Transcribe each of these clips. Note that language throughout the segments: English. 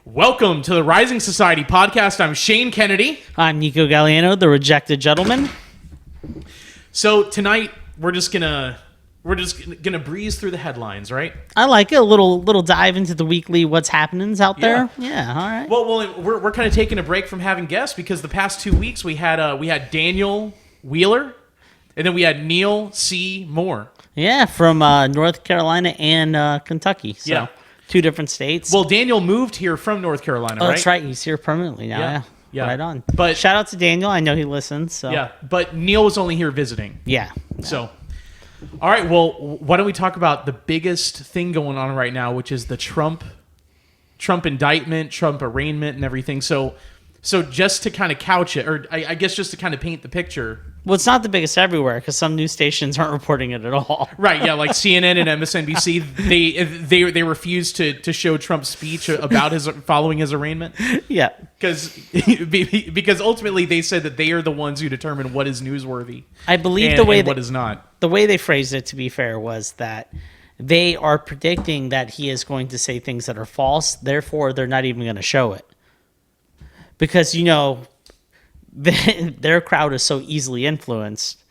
Welcome to the Rising Society podcast. I'm Shane Kennedy. I'm Nico Galliano, the rejected gentleman. So tonight we're just gonna breeze through the headlines, right? I like it. A little dive into the weekly what's happenings out there. Yeah, all right. Well, we're kind of taking a break from having guests because the past 2 weeks we had Daniel Wheeler, and then we had Neil C. Moore. Yeah, from North Carolina and Kentucky. So. Yeah. 2 different states. Well, Daniel moved here from North Carolina, right? That's right. He's here permanently now. Yeah. Right on. But shout out to Daniel. I know he listens. So. Yeah, but Neil was only here visiting. Yeah. So, all right. Well, why don't we talk about the biggest thing going on right now, which is the Trump indictment, Trump arraignment, and everything. So just to kind of couch it, or I guess just to kind of paint the picture. Well, it's not the biggest everywhere because some news stations aren't reporting it at all. Right, yeah, like CNN and MSNBC, they refused to show Trump's speech about following his arraignment. Yeah. Because ultimately they said that they are the ones who determine what is newsworthy. I believe and what is not. The way they phrased it, to be fair, was that they are predicting that he is going to say things that are false, therefore they're not even going to show it. Because, their crowd is so easily influenced,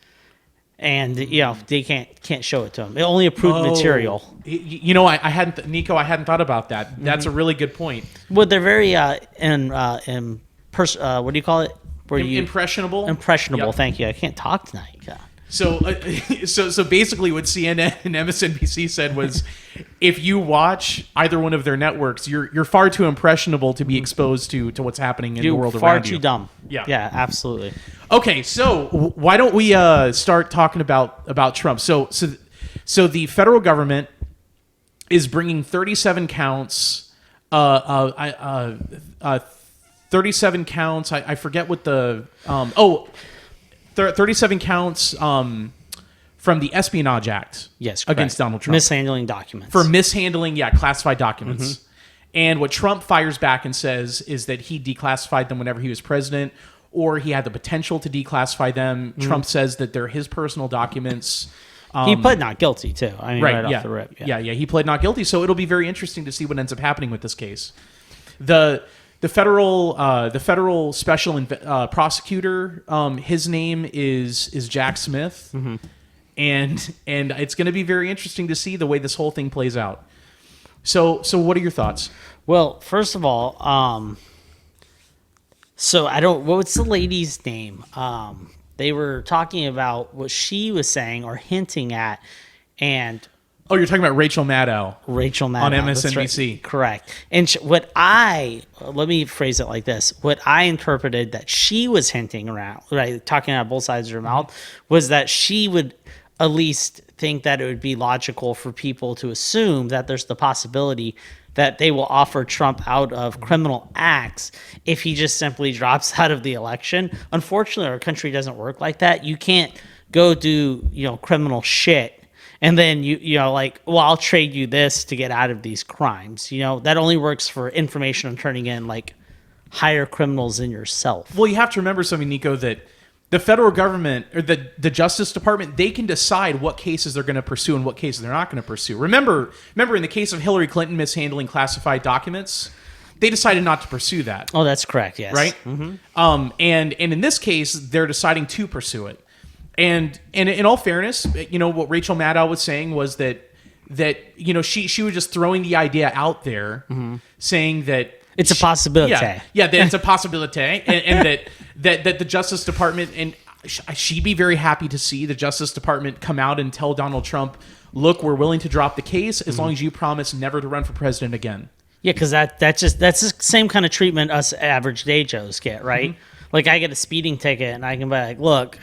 and they can't show it to them. It only approved material. I hadn't, Nico. I hadn't thought about that. That's a really good point. Well, they're very what do you call it? Impressionable. Impressionable. Yep. Thank you. I can't talk tonight. God. So basically, what CNN and MSNBC said was, if you watch either one of their networks, you're far too impressionable to be exposed to what's happening in the world around you. Far too dumb. Yeah, absolutely. Okay, so why don't we start talking about Trump? So the federal government is bringing 37 counts. 37 counts. I forget what the 37 counts from the Espionage Act. Yes, against Donald Trump. Mishandling documents. For mishandling, classified documents. Mm-hmm. And what Trump fires back and says is that he declassified them whenever he was president, or he had the potential to declassify them. Mm-hmm. Trump says that they're his personal documents. He pled not guilty, too. I mean, right off the rip. Yeah, he pled not guilty. So it'll be very interesting to see what ends up happening with this case. The federal special prosecutor, his name is Jack Smith, mm-hmm. and it's going to be very interesting to see the way this whole thing plays out. So what are your thoughts? Well, first of all, what's the lady's name? They were talking about what she was saying or hinting at, and. Oh, you're talking about Rachel Maddow. On MSNBC. Right. Correct. And let me phrase it like this. What I interpreted that she was hinting around, right, talking out both sides of her mouth, was that she would at least think that it would be logical for people to assume that there's the possibility that they will offer Trump out of criminal acts if he just simply drops out of the election. Unfortunately, our country doesn't work like that. You can't go do, criminal shit and then I'll trade you this to get out of these crimes. That only works for information on turning in higher criminals than yourself. Well, you have to remember something, Nico, that the federal government or the Justice Department, they can decide what cases they're going to pursue and what cases they're not going to pursue. Remember in the case of Hillary Clinton mishandling classified documents, they decided not to pursue that. Oh, that's correct. Yes. Right. Mm-hmm. And in this case, they're deciding to pursue it. And in all fairness, what Rachel Maddow was saying was that she was just throwing the idea out there, mm-hmm. saying that it's a possibility. That it's a possibility, and that the Justice Department, and she'd be very happy to see the Justice Department come out and tell Donald Trump, look, we're willing to drop the case as long as you promise never to run for president again. Yeah, because that's the same kind of treatment us average day Joes get, right? Mm-hmm. Like I get a speeding ticket and I can be like, look.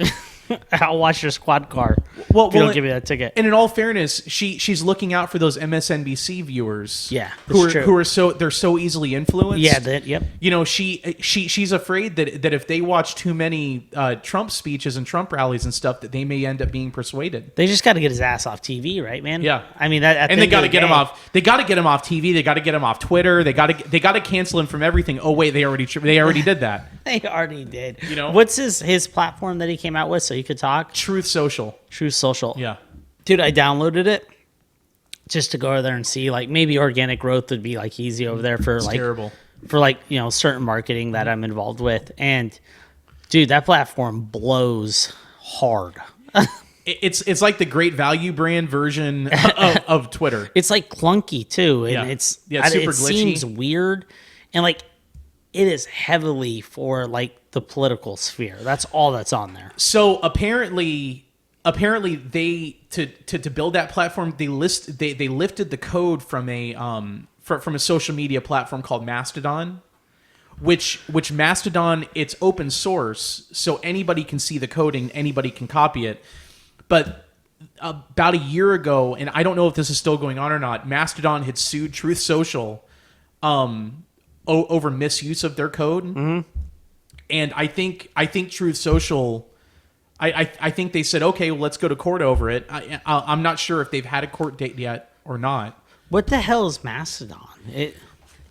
I'll watch your squad car. If you don't give me that ticket. And in all fairness, she's looking out for those MSNBC viewers. Yeah, who are so easily influenced. Yeah, yep. She's afraid that if they watch too many Trump speeches and Trump rallies and stuff, that they may end up being persuaded. They just got to get his ass off TV, right, man? Yeah. I mean that. And they got to get him off. They got to get him off TV. They got to get him off Twitter. They got to cancel him from everything. Oh wait, they already did that. They already did. What's his platform that he came out with so he could talk? Truth Social. Yeah. Dude, I downloaded it just to go over there and see maybe organic growth would be easy over there for terrible. for like, certain marketing that I'm involved with. And dude, that platform blows hard. It's like the great value brand version of Twitter. It's like clunky too. And it's super glitchy. Seems weird. And like, it is heavily for like the political sphere. That's all that's on there. So apparently they to build that platform, they lifted the code from a social media platform called Mastodon, which Mastodon, it's open source, so anybody can see the code and anybody can copy it. But about a year ago, and I don't know if this is still going on or not, Mastodon had sued Truth Social over misuse of their code. Mm-hmm. And I think Truth Social, I think they said, okay, well, let's go to court over it. I'm not sure if they've had a court date yet or not. What the hell is Mastodon?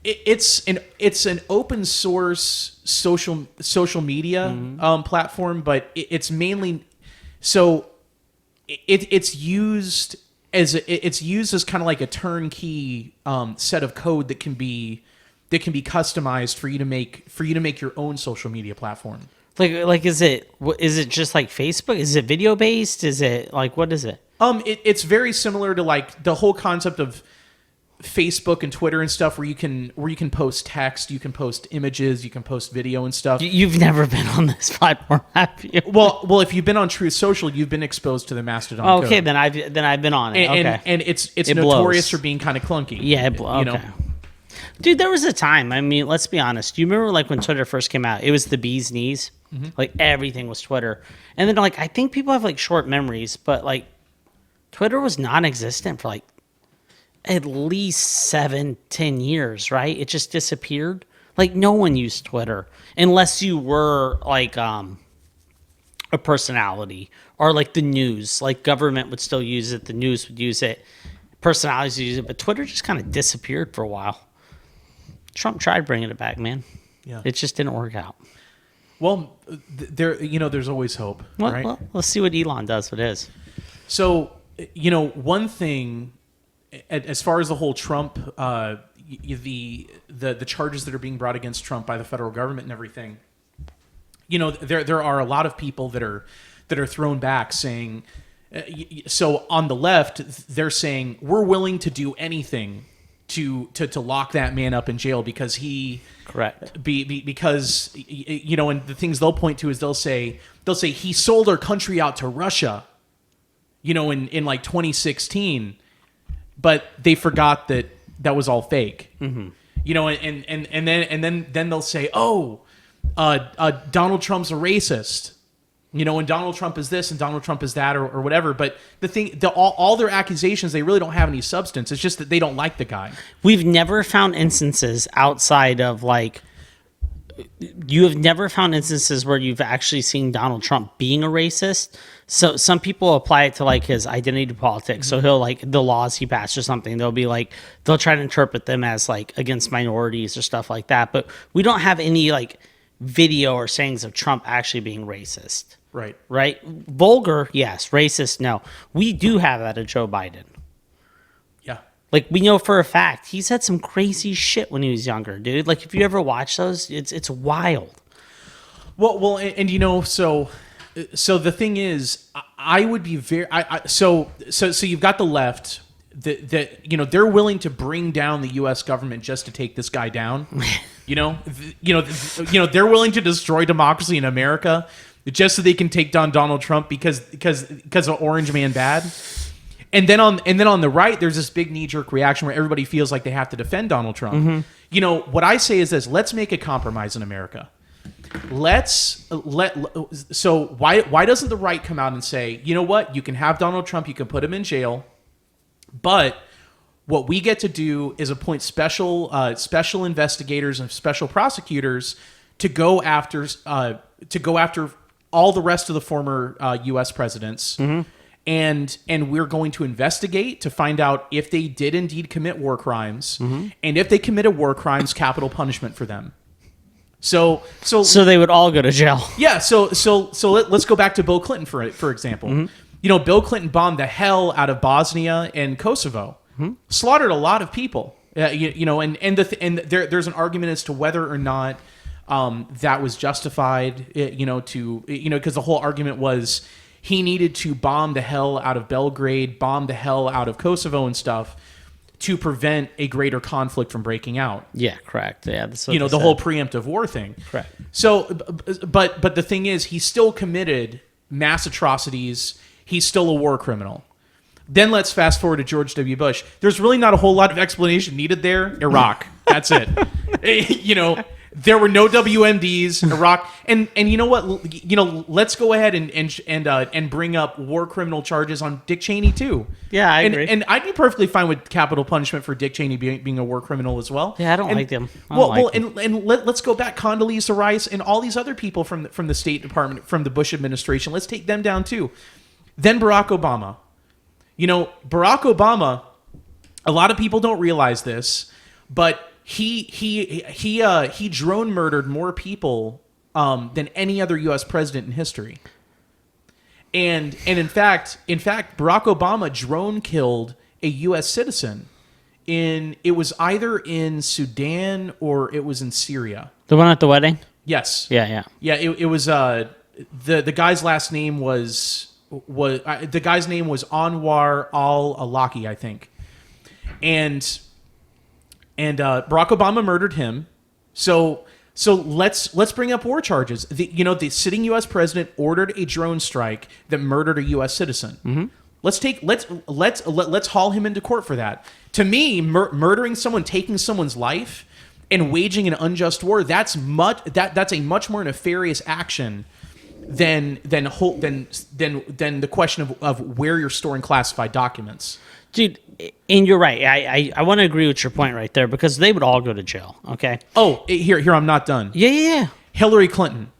It's an open source social media platform, but it's mainly so it's used as kind of like a turnkey set of code that can be customized for you to make your own social media platform. Like is it just like Facebook? Is it video based? Is it like, what is it? It's very similar to like the whole concept of Facebook and Twitter and stuff, where you can post text, you can post images, you can post video and stuff. You've never been on this platform, have you? Well, if you've been on Truth Social, you've been exposed to the Mastodon code. Then I've been on it. And it's notorious for being kind of clunky. Yeah, okay. Dude, there was a time. I mean, let's be honest. Do you remember like when Twitter first came out? It was the bee's knees. Mm-hmm. Like everything was Twitter, and then like I think people have like short memories, but like Twitter was non-existent for like at least 7-10 years, right? It just disappeared. Like no one used Twitter unless you were like a personality or like the news. Like government would still use it, the news would use it, personalities would use it, but Twitter just kind of disappeared for a while. Trump tried bringing it back, man. Yeah, it just didn't work out. Well, there's always hope, right? Well, let's see what Elon does with his. So, one thing, as far as the whole Trump, the charges that are being brought against Trump by the federal government and everything, there are a lot of people that are thrown back saying, so on the left, they're saying we're willing to do anything to lock that man up in jail because he correct because and the things they'll point to is they'll say he sold our country out to Russia, in like 2016, but they forgot that was all fake. Mm-hmm. And then they'll say, Donald Trump's a racist. And Donald Trump is this and Donald Trump is that or whatever. But the thing, all their accusations, they really don't have any substance. It's just that they don't like the guy. We've never found instances outside of like, you have never found instances where you've actually seen Donald Trump being a racist. So some people apply it to like his identity politics. Mm-hmm. So he'll like the laws he passed or something. They'll be like, they'll try to interpret them as like against minorities or stuff like that. But we don't have any like video or sayings of Trump actually being racist. Right. Vulgar, yes. Racist, no. We do have that of Joe Biden. Yeah. Like we know for a fact he's had some crazy shit when he was younger, dude. Like if you ever watch those, it's wild. Well, and so the thing is, I would be very so you've got the left that they're willing to bring down the U.S. government just to take this guy down. They're willing to destroy democracy in America just so they can take down Donald Trump because of Orange Man bad. And then on the right, there's this big knee-jerk reaction where everybody feels like they have to defend Donald Trump. Mm-hmm. What I say is this: let's make a compromise in America. So why doesn't the right come out and say, you know what, you can have Donald Trump, you can put him in jail, but what we get to do is appoint special investigators and special prosecutors to go after all the rest of the former U.S. presidents, mm-hmm. and we're going to investigate to find out if they did indeed commit war crimes, mm-hmm. and if they committed war crimes, capital punishment for them. So they would all go to jail. Yeah. So let's go back to Bill Clinton for example. Mm-hmm. Bill Clinton bombed the hell out of Bosnia and Kosovo, mm-hmm. slaughtered a lot of people. There's an argument as to whether or not that was justified. Because the whole argument was he needed to bomb the hell out of Belgrade, bomb the hell out of Kosovo and stuff to prevent a greater conflict from breaking out. Yeah, correct. Yeah, that's what the whole preemptive war thing. Correct. So, but the thing is, he still committed mass atrocities. He's still a war criminal. Then let's fast forward to George W. Bush. There's really not a whole lot of explanation needed there. Iraq. That's it. There were no WMDs. Iraq. And you know what? Let's go ahead and bring up war criminal charges on Dick Cheney too. Yeah, I agree. And I'd be perfectly fine with capital punishment for Dick Cheney being a war criminal as well. Yeah, I don't like them. Let's go back. Condoleezza Rice and all these other people from the State Department, from the Bush administration. Let's take them down too. Then Barack Obama. Barack Obama, a lot of people don't realize this, but he drone murdered more people than any other U.S. president in history. And in fact, Barack Obama drone killed a U.S. citizen it was either in Sudan or it was in Syria. The one at the wedding? Yes. Yeah. It was the guy's last name was Anwar al-Awlaki, I think. And Barack Obama murdered him. So let's bring up war charges. The sitting U.S. president ordered a drone strike that murdered a U.S. citizen. Mm-hmm. Let's haul him into court for that. To me, murdering someone, taking someone's life, and waging an unjust war, that's a much more nefarious action than the question of where you're storing classified documents. Dude, and you're right. I want to agree with your point right there, because they would all go to jail, okay? Oh, here, I'm not done. Yeah. Hillary Clinton,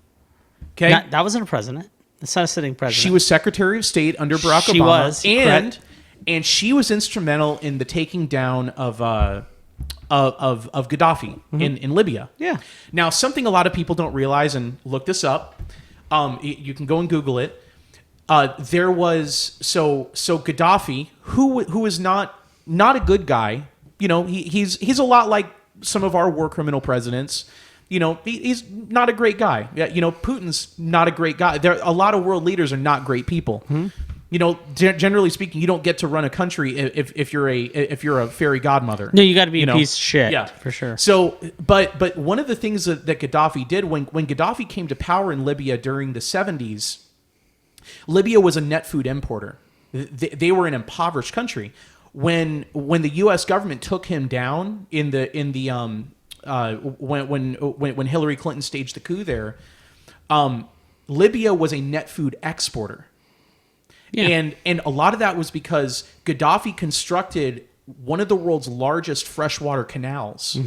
okay? That wasn't a president. That's not a sitting president. She was Secretary of State under Barack Obama. She was, and she was instrumental in the taking down of Gaddafi in Libya. Yeah. Now, something a lot of people don't realize, and look this up, you can go and Google it. There was Gaddafi, who is not a good guy. He's a lot like some of our war criminal presidents. He's not a great guy. Yeah, Putin's not a great guy. A lot of world leaders are not great people. Mm-hmm. Generally speaking, you don't get to run a country if you're a fairy godmother. No, you got to be a piece of shit. Yeah, for sure. So, but one of the things that Gaddafi did when Gaddafi came to power in Libya during the 70s, Libya was a net food importer. They were an impoverished country. When the U.S. government took him down when Hillary Clinton staged the coup there, Libya was a net food exporter. Yeah. And a lot of that was because Gaddafi constructed one of the world's largest freshwater canals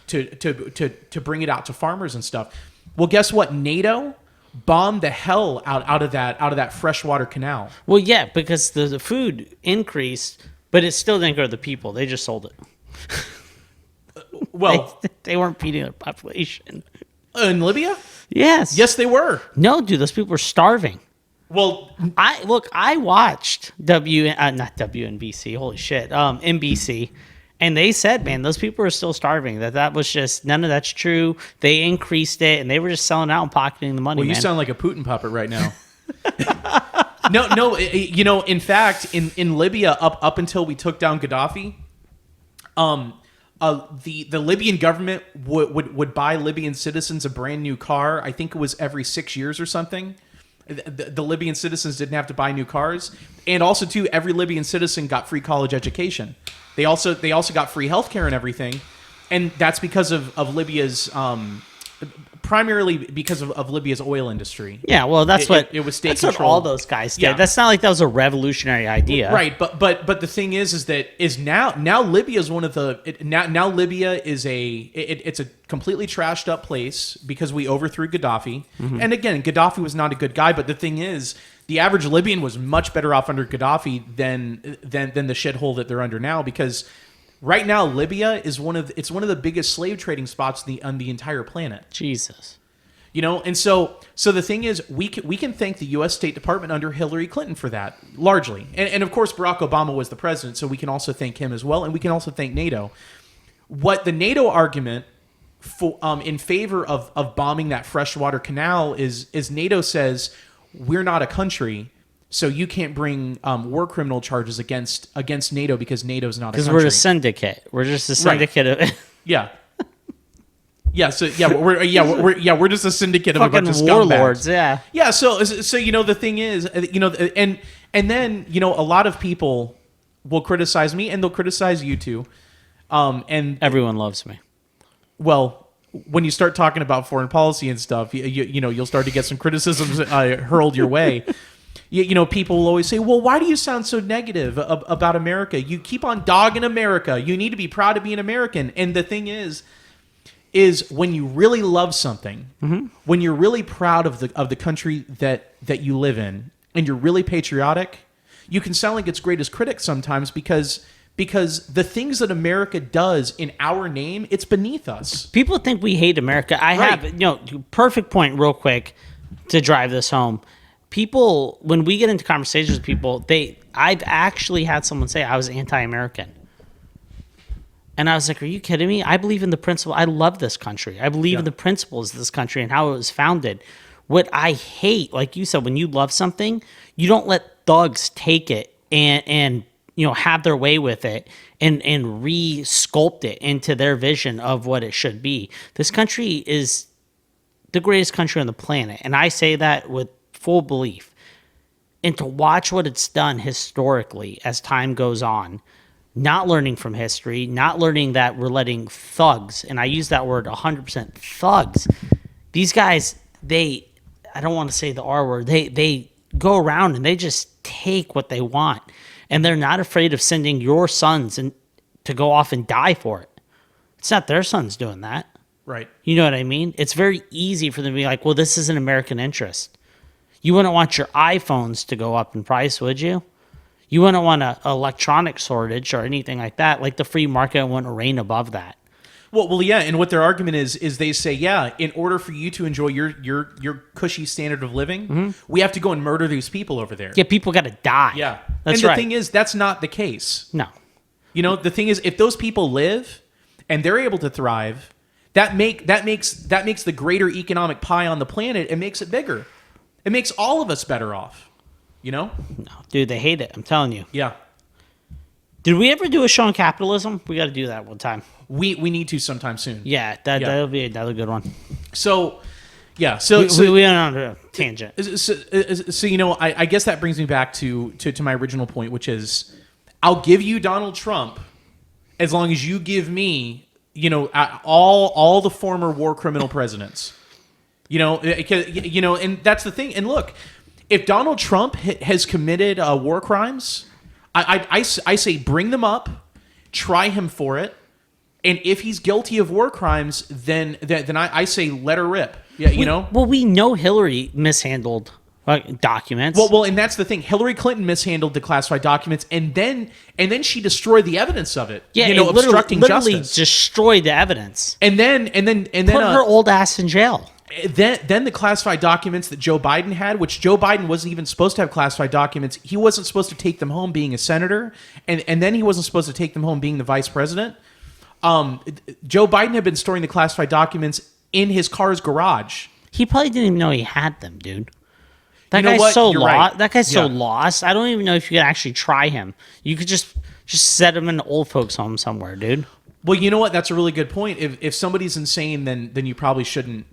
to bring it out to farmers and stuff. Well, guess what? NATO bombed the hell out of that freshwater canal. Well, yeah, because the food increased, but it still didn't go to the people. They just sold it. Well, they weren't feeding their population. In Libya? Yes. Yes, they were. No, dude, those people were starving. Well, I watched not WNBC, holy shit, NBC, and they said, man, those people are still starving. That was just, none of that's true. They increased it, and they were just selling out and pocketing the money. Well, you sound like a Putin puppet right now. No, in fact, in Libya, up until we took down Gaddafi, the Libyan government would buy Libyan citizens a brand new car. I think it was every 6 years or something. The Libyan citizens didn't have to buy new cars, and also too, every Libyan citizen got free college education. They also got free healthcare and everything, and that's because of Libya's primarily because of Libya's oil industry. Yeah, well, that's what state what all those guys did. Yeah. That's not like that was a revolutionary idea, right? But the thing is now Libya is one of the now Libya is it's a completely trashed up place because we overthrew Gaddafi. Mm-hmm. And again, Gaddafi was not a good guy, but the thing is, the average Libyan was much better off under Gaddafi than the shithole that they're under now, because right now Libya is one of the biggest slave trading spots on the entire planet. Jesus. And so the thing is, we can thank the U.S. State Department under Hillary Clinton for that, largely. And of course, Barack Obama was the president, so we can also thank him as well, and we can also thank NATO. What the NATO argument for in favor of bombing that freshwater canal is NATO says we're not a country, so you can't bring war criminal charges against NATO because NATO's not a country. Because we're a syndicate. We're just a syndicate of yeah. Yeah, so we're just a syndicate of a bunch of warlords. scumbags. Yeah. So the thing is, and then a lot of people will criticize me, and they'll criticize you too. And everyone loves me. Well, when you start talking about foreign policy and stuff, you'll start to get some criticisms hurled your way. People will always say, well, why do you sound so negative about America? You keep on dogging America. You need to be proud to be an American. And the thing is when you really love something, when you're really proud of the country that you live in, and you're really patriotic, you can sound like its greatest critic sometimes because the things that America does in our name, it's beneath us. People think we hate America. I have, perfect point real quick to drive this home. People, when we get into conversations with people, I've actually had someone say I was anti-American. And I was like, are you kidding me? I believe in the principle. I love this country. I believe in the principles of this country and how it was founded. What I hate, like you said, when you love something, you don't let thugs take it and have their way with it and re-sculpt it into their vision of what it should be. This country is the greatest country on the planet. And I say that with full belief. And to watch what it's done historically as time goes on, not learning from history, not learning that we're letting thugs, and I use that word 100%, thugs. These guys, I don't want to say the R word, they go around and they just take what they want. And they're not afraid of sending your sons to go off and die for it. It's not their sons doing that. Right. You know what I mean? It's very easy for them to be like, well, this is an American interest. You wouldn't want your iPhones to go up in price, would you? You wouldn't want an electronic shortage or anything like that. Like the free market wouldn't reign above that. Well, yeah, and what their argument is they say, in order for you to enjoy your cushy standard of living, we have to go and murder these people over there. Yeah, people got to die. Yeah, that's and right. The thing is, that's not the case. No. The thing is, if those people live and they're able to thrive, that makes the greater economic pie on the planet. It makes it bigger. It makes all of us better off. No, dude, they hate it. I'm telling you. Yeah. Did we ever do a show on capitalism? We got to do that one time. We need to sometime soon. Yeah, that'll be another good one. So, yeah. We went on a tangent. So I guess that brings me back to my original point, which is, I'll give you Donald Trump as long as you give me, all the former war criminal presidents. And that's the thing. And look, if Donald Trump has committed war crimes, I say bring them up, try him for it, and if he's guilty of war crimes, then I say let her rip. Yeah, Well, we know Hillary mishandled documents. Well, and that's the thing. Hillary Clinton mishandled the classified documents, and then she destroyed the evidence of it. Yeah, obstructing literally justice, destroyed the evidence, and then put her old ass in jail. Then the classified documents that Joe Biden had, which Joe Biden wasn't even supposed to have classified documents. He wasn't supposed to take them home being a senator, and then he wasn't supposed to take them home being the vice president. Joe Biden had been storing the classified documents in his car's garage. He probably didn't even know he had them, dude. That guy's guy's so lost. Right. That guy's so lost. I don't even know if you could actually try him. You could just set him in an old folks' home somewhere, dude. Well, you know what? That's a really good point. If somebody's insane, then you probably shouldn't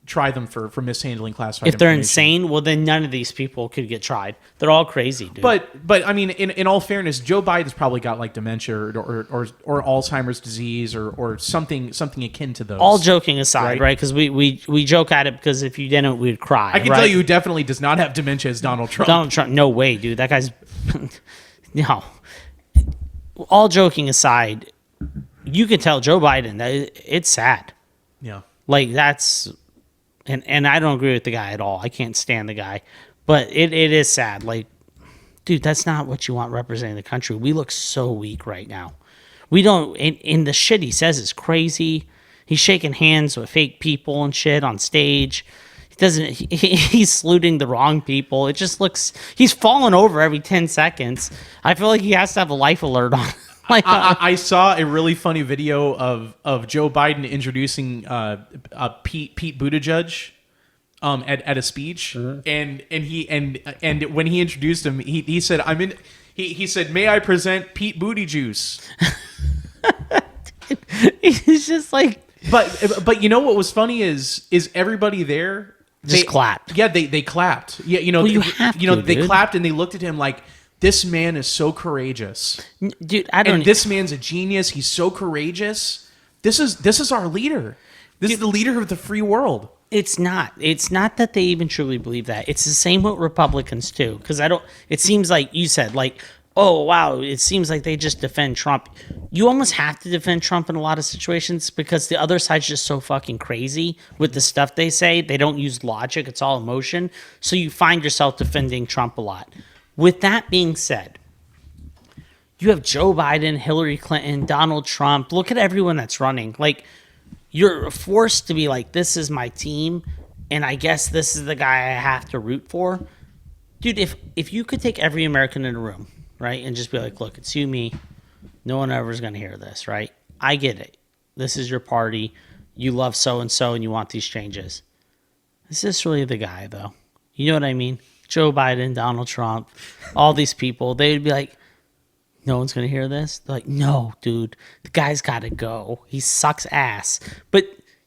try them for mishandling classified if they're information. insane, well, then none of these people could get tried. They're all crazy, dude. But I mean, in all fairness, Joe Biden's probably got like dementia or Alzheimer's disease or something akin to those. All joking aside, right? Because we joke at it because if you didn't, we'd cry. I can tell you who definitely does not have dementia is Donald Trump. Donald Trump, no way, dude. That guy's no. All joking aside, you can tell Joe Biden that it's sad. Yeah, like that's. And I don't agree with the guy at all. I can't stand the guy. But it is sad. Like, dude, that's not what you want representing the country. We look so weak right now. We don't... And the shit he says is crazy. He's shaking hands with fake people and shit on stage. He's saluting the wrong people. It just looks... He's falling over every 10 seconds. I feel like he has to have a life alert on. Like, I saw a really funny video of Joe Biden introducing Pete Buttigieg at a speech, and when he introduced him, he said, he said, "May I present Pete Booty Juice?" he's just like, But you know what was funny is everybody there just clapped. Yeah, they clapped. Yeah, Well, you have to, they dude. clapped and they looked at him like, this man is so courageous. Dude, I don't. And this man's a genius. He's so courageous. This is our leader. This is the leader of the free world. It's not. It's not that they even truly believe that. It's the same with Republicans too. Because I don't. It seems like you said, like, oh wow, it seems like they just defend Trump. You almost have to defend Trump in a lot of situations because the other side's just so fucking crazy with the stuff they say. They don't use logic. It's all emotion. So you find yourself defending Trump a lot. With that being said, you have Joe Biden, Hillary Clinton, Donald Trump. Look at everyone that's running. Like, you're forced to be like, this is my team, and I guess this is the guy I have to root for. Dude, if you could take every American in a room, right, and just be like, look, it's you, me. No one ever is going to hear this, right? I get it. This is your party. You love so-and-so, and you want these changes. Is this really the guy, though? You know what I mean? Joe Biden, Donald Trump, all these people, they'd be like, no one's going to hear this? They're like, no, dude, the guy's got to go. He sucks ass. But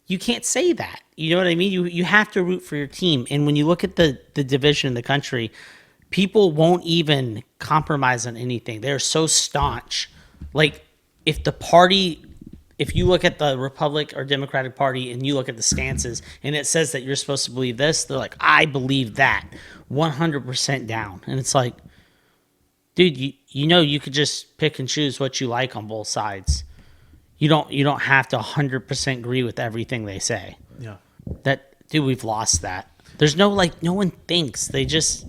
you can't say that. You know what I mean? You have to root for your team. And when you look at the division in the country, people won't even compromise on anything. They're so staunch. Like, if you look at the Republic or Democratic Party and you look at the stances and it says that you're supposed to believe this, they're like, I believe that. 100% down. And it's like, dude, you know you could just pick and choose what you like on both sides. You don't have to 100% agree with everything they say. Yeah. Dude, we've lost that. There's no one thinks. They just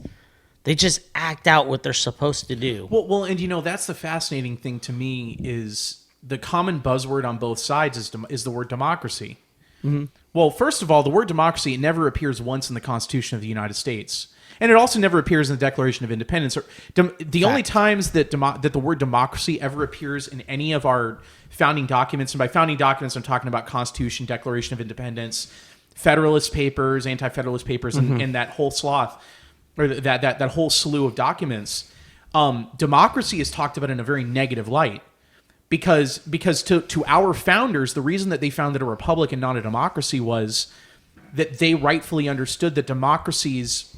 act out what they're supposed to do. Well, and that's the fascinating thing to me is the common buzzword on both sides is the word democracy. Mm-hmm. Well, first of all, the word democracy never appears once in the Constitution of the United States. And it also never appears in the Declaration of Independence. The only times that the word democracy ever appears in any of our founding documents, and by founding documents, I'm talking about Constitution, Declaration of Independence, Federalist Papers, Anti-Federalist Papers, and that whole sloth, or that whole slew of documents, democracy is talked about in a very negative light. Because to our founders, the reason that they founded a republic and not a democracy was that they rightfully understood that democracies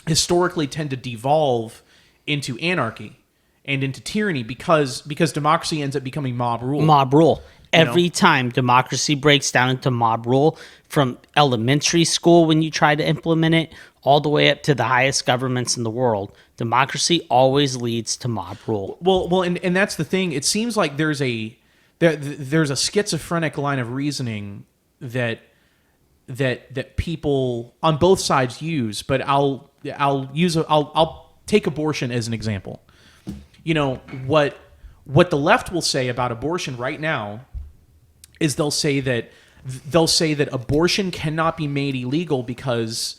historically tend to devolve into anarchy and into tyranny because democracy ends up becoming mob rule. Mob rule. Every time democracy breaks down into mob rule, from elementary school when you try to implement it, all the way up to the highest governments in the world, democracy always leads to mob rule. Well, and that's the thing. It seems like there's a schizophrenic line of reasoning that people on both sides use, but I'll take abortion as an example. What the left will say about abortion right now is they'll say that abortion cannot be made illegal because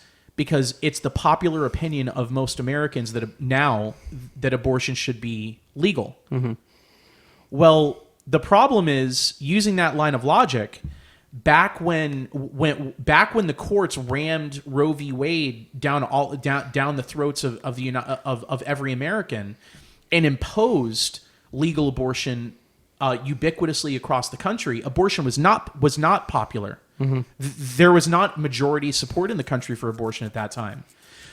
it's the popular opinion of most Americans that abortion should be legal. Mm-hmm. Well, the problem is, using that line of logic, back when the courts rammed Roe v. Wade down the throats of every American and imposed legal abortion ubiquitously across the country, abortion was not popular. Mm-hmm. There was not majority support in the country for abortion at that time.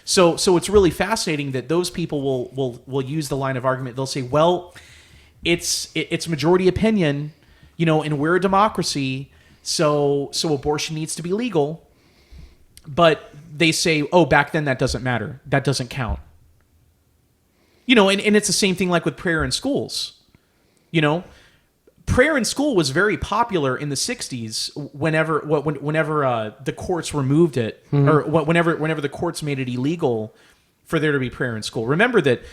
So it's really fascinating that those people will use the line of argument. They'll say, well, it's majority opinion, and we're a democracy, so abortion needs to be legal. But they say, oh, back then that doesn't matter. That doesn't count. And it's the same thing like with prayer in schools. Prayer in school was very popular in the 60s whenever the courts removed it, mm-hmm. or whenever the courts made it illegal for there to be prayer in school. Remember that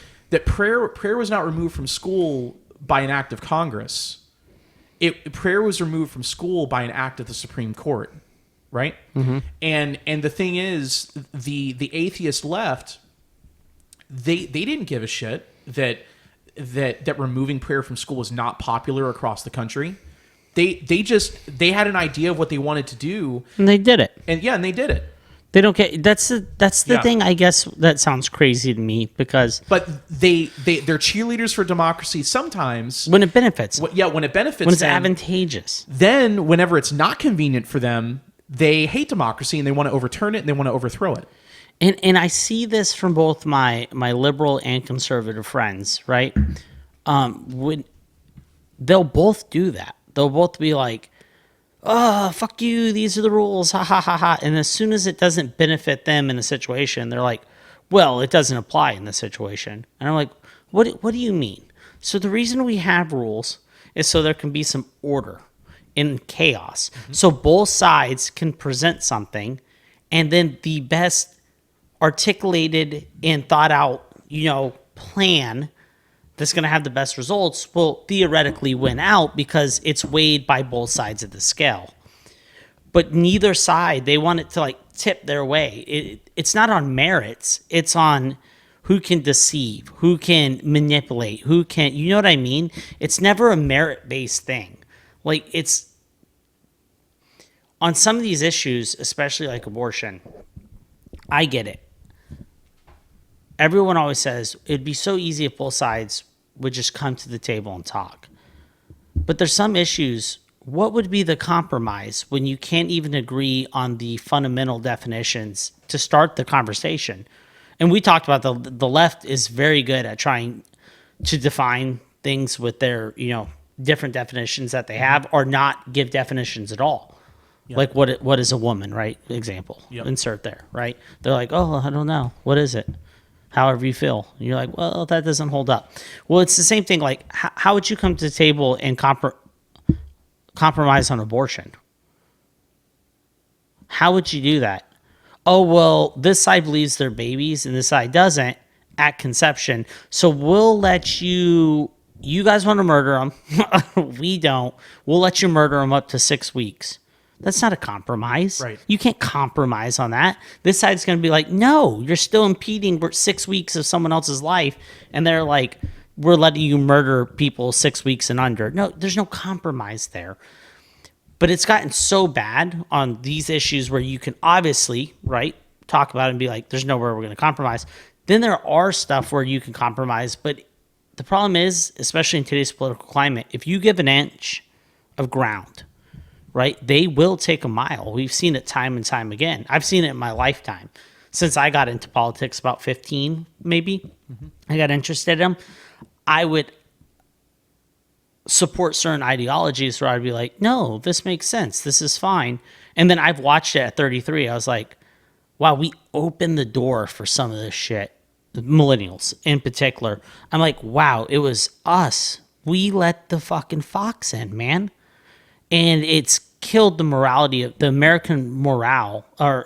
prayer was not removed from school by an act of Congress. Prayer was removed from school by an act of the Supreme Court, right? Mm-hmm. And the thing is, the atheist left, they didn't give a shit that that removing prayer from school was not popular across the country. They had an idea of what they wanted to do, And they did it. and they did it. They don't care. That's the thing. I guess that sounds crazy to me because But they're cheerleaders for democracy sometimes when it benefits, when it benefits, when it's them. advantageous. Then whenever it's not convenient for them, they hate democracy and they want to overturn it and they want to overthrow it. And I see this from both my liberal and conservative friends, right? When they'll both do that. They'll both be like, "Oh, fuck you, these are the rules, ha ha ha ha." And as soon as it doesn't benefit them in a situation, they're like, "Well, it doesn't apply in this situation." And I'm like, What do you mean? So the reason we have rules is so there can be some order in chaos. Mm-hmm. So both sides can present something, and then the best articulated and thought out, plan that's going to have the best results will theoretically win out because it's weighed by both sides of the scale. But neither side, they want it to like tip their way. It's not on merits. It's on who can deceive, who can manipulate, who can, you know what I mean? It's never a merit-based thing. Like it's on some of these issues, especially like abortion, I get it. Everyone always says it'd be so easy if both sides would just come to the table and talk. But there's some issues. What would be the compromise when you can't even agree on the fundamental definitions to start the conversation? And we talked about the left is very good at trying to define things with their, different definitions that they have, or not give definitions at all. Yep. Like what is a woman, right? Example. Yep. Insert there, right? They're like, "Oh, I don't know. What is it?" However you feel. And you're like, "Well, that doesn't hold up." Well, it's the same thing. Like, how would you come to the table and compromise on abortion? How would you do that? Oh, well, this side believes they're babies and this side doesn't at conception. So we'll let you guys want to murder them. We don't. We'll let you murder them up to 6 weeks. That's not a compromise. Right. You can't compromise on that. This side's going to be like, "No, you're still impeding 6 weeks of someone else's life." And they're like, "We're letting you murder people 6 weeks and under." No, there's no compromise there. But it's gotten so bad on these issues where you can obviously, right, talk about it and be like, "There's nowhere we're going to compromise." Then there are stuff where you can compromise. But the problem is, especially in today's political climate, if you give an inch of ground, right, they will take a mile. We've seen it time and time again. I've seen it in my lifetime. Since I got into politics about 15, maybe, I got interested in them. I would support certain ideologies where I'd be like, "No, this makes sense. This is fine." And then I've watched it at 33. I was like, wow, we opened the door for some of this shit. The millennials in particular. I'm like, wow, it was us. We let the fucking fox in, man. And it's killed the morality of the American morale, or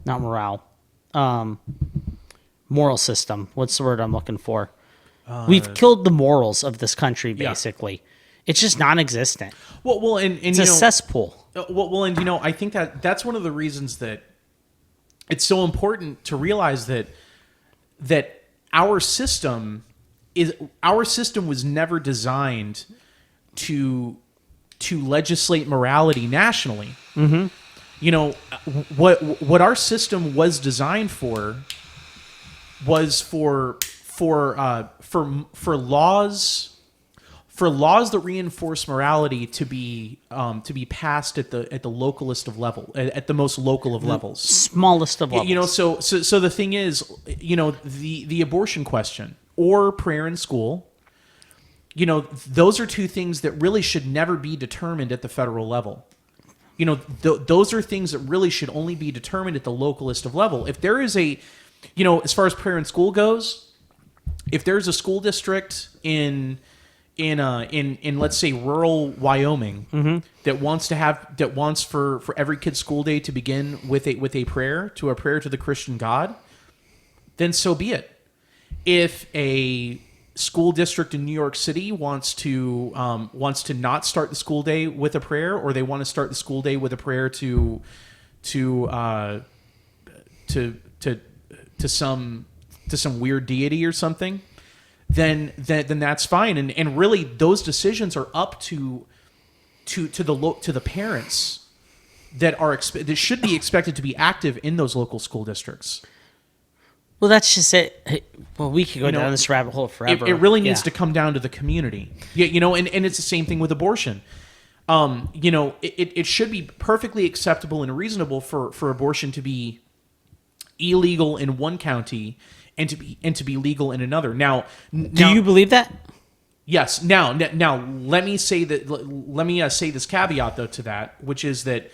not morale, moral system. What's the word I'm looking for? We've killed the morals of this country, basically. Yeah. It's just non-existent. Well, and it's a cesspool. Well, and I think that's one of the reasons that it's so important to realize that our system was never designed to legislate morality nationally. Mm-hmm. What our system was designed for was for laws that reinforce morality to be passed at the localist of level, at the most local of levels, smallest of levels. So the thing is, the abortion question or prayer in school, those are two things that really should never be determined at the federal level. Those are things that really should only be determined at the localist of level. If there is as far as prayer in school goes, if there's a school district in let's say rural Wyoming, mm-hmm. that wants for every kid's school day to begin with a prayer to the Christian God, then so be it. If a school district in New York City wants to not start the school day with a prayer, or they want to start the school day with a prayer to some weird deity or something, then that's fine. And really, those decisions are up to the parents that should be expected to be active in those local school districts. Well, that's just it. Well, we could go down this rabbit hole forever. It really needs to come down to the community. Yeah, and it's the same thing with abortion. It should be perfectly acceptable and reasonable for abortion to be illegal in one county and to be legal in another. Now, do you believe that? Yes. Now, let me say that. Let me say this caveat though to that, which is that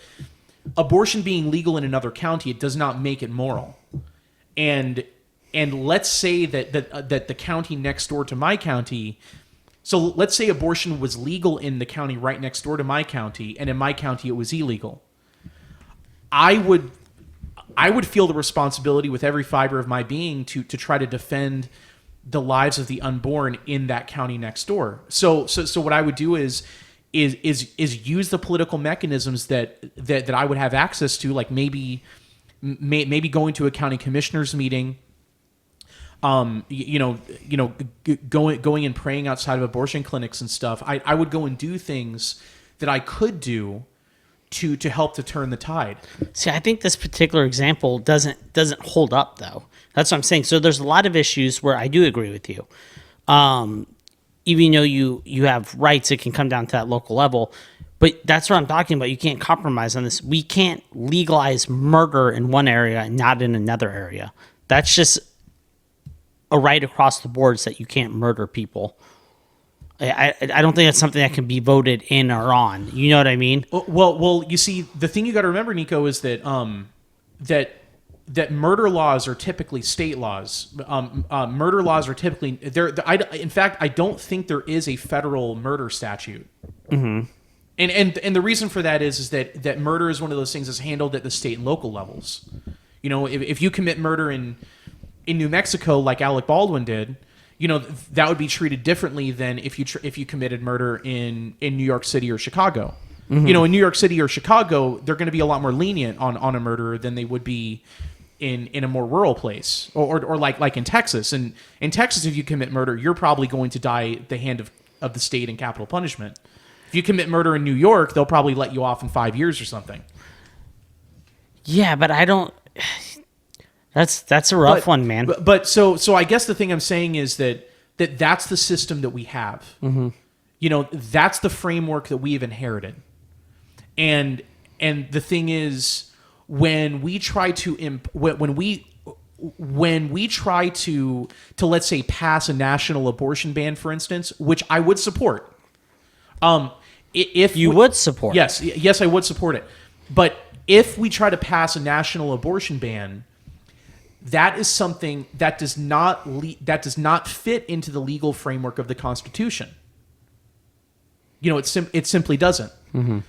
abortion being legal in another county, it does not make it moral. And let's say that the county next door to my county. So let's say abortion was legal in the county right next door to my county, and in my county it was illegal. I would feel the responsibility with every fiber of my being to try to defend the lives of the unborn in that county next door. So what I would do is use the political mechanisms that I would have access to, like maybe going to a county commissioners meeting, going and praying outside of abortion clinics and stuff. I would go and do things that I could do to help to turn the tide. See, I think this particular example doesn't hold up though. That's what I'm saying. So there's a lot of issues where I do agree with you. Even though you have rights, it can come down to that local level. But that's what I'm talking about. You can't compromise on this. We can't legalize murder in one area and not in another area. That's just a right across the board that you can't murder people. I don't think that's something that can be voted in or on. You know what I mean? Well, you see, the thing you got to remember, Nico, is that that murder laws are typically state laws. Murder laws are typically in fact, I don't think there is a federal murder statute. Mm-hmm. And the reason for that is that murder is one of those things that's handled at the state and local levels. You know, if you commit murder in New Mexico like Alec Baldwin did, you know, that would be treated differently than if you committed murder in New York City or Chicago. Mm-hmm. You know, in New York City or Chicago, they're going to be a lot more lenient on a murderer than they would be in a more rural place or like in Texas. And in Texas, if you commit murder, you're probably going to die at the hand of the state in capital punishment. If you commit murder in New York, they'll probably let you off in 5 years or something. Yeah, but I don't. That's a rough one, man. But so I guess the thing I'm saying is that's the system that we have. Mm-hmm. You know, that's the framework that we've inherited. And the thing is, when we try to let's say pass a national abortion ban, for instance, which I would support. If you would support, yes, I would support it. But if we try to pass a national abortion ban, that is something that does not fit into the legal framework of the Constitution. You know, it simply doesn't. Mm-hmm.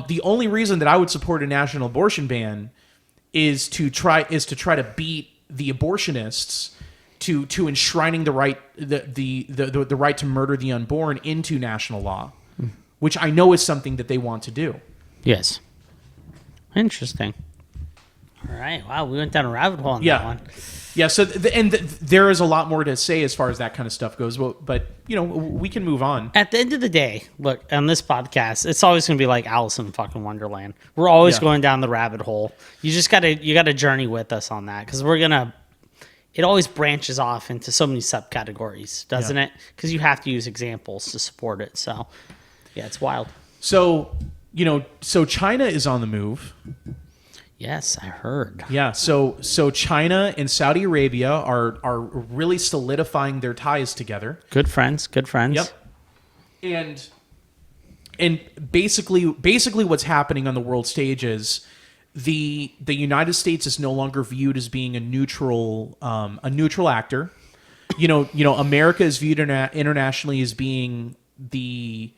The only reason that I would support a national abortion ban is to try to beat the abortionists to enshrining the right the right to murder the unborn into national law, which I know is something that they want to do. Yes. Interesting. All right. Wow, we went down a rabbit hole on that one. Yeah. So there is a lot more to say as far as that kind of stuff goes. But you know, we can move on. At the end of the day, look, on this podcast, it's always going to be like Alice in fucking Wonderland. We're always going down the rabbit hole. You just gotta journey with us on that, because it always branches off into so many subcategories, doesn't it? Because you have to use examples to support it. So yeah, it's wild. So China is on the move. Yes, I heard. Yeah, so China and Saudi Arabia are really solidifying their ties together. Good friends. Yep. And basically what's happening on the world stage is the United States is no longer viewed as being a neutral actor. You know, America is viewed internationally as being the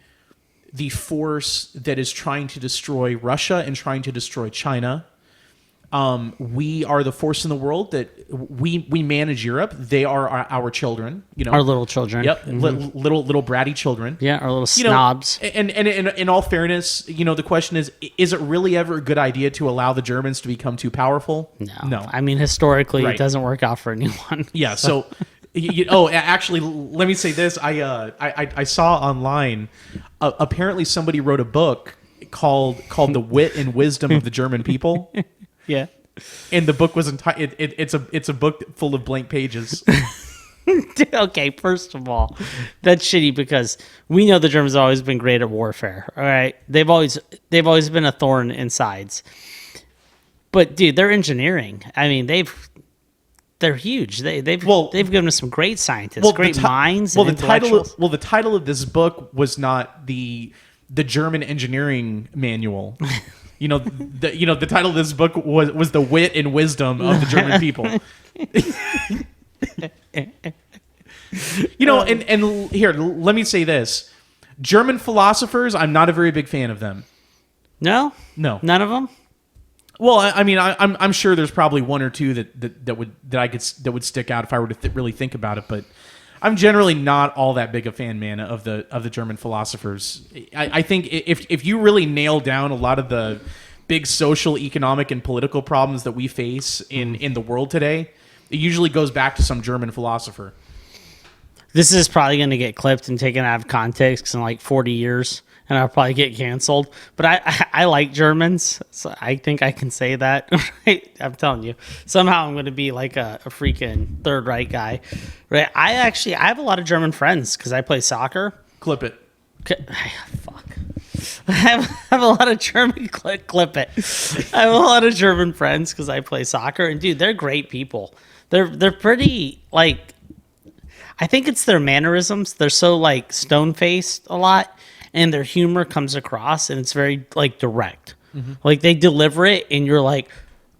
force that is trying to destroy Russia and trying to destroy China. We are the force in the world that we manage Europe. They are our children, you know, our little children. Yep. Mm-hmm. Little bratty children. Yeah. Our little snobs. You know, and in all fairness, you know, the question is it really ever a good idea to allow the Germans to become too powerful? No. I mean, historically, Right. It doesn't work out for anyone. Yeah. So Actually, let me say this. I saw online. Apparently, somebody wrote a book called "The Wit and Wisdom of the German People." Yeah. And the book was it's a book full of blank pages. Okay, first of all, that's shitty because we know the Germans have always been great at warfare. All right, they've always been a thorn in sides. But dude, their engineering. I mean, they're huge. They've given us some great scientists, great minds. Well, the title of this book was not the German engineering manual. The title of this book was The Wit and Wisdom of the German People. And here, let me say this. German philosophers, I'm not a very big fan of them. No? No. None of them? Well, I'm sure there's probably one or two that would stick out if I were to really think about it, but I'm generally not all that big a fan, man, of the German philosophers. I think if you really nail down a lot of the big social, economic, and political problems that we face in the world today, it usually goes back to some German philosopher. This is probably going to get clipped and taken out of context in like 40 years, and I'll probably get canceled. But I like Germans, so I think I can say that. Right? I'm telling you. Somehow I'm going to be like a freaking Third Reich guy. Right? I have a lot of German friends because I play soccer. Clip it. Fuck. I have a lot of German clip it. I have a lot of German friends because I play soccer, and dude, they're great people. They're pretty like. I think it's their mannerisms. They're so like stone-faced a lot, and their humor comes across, and it's very like direct. Mm-hmm. Like they deliver it, and you're like,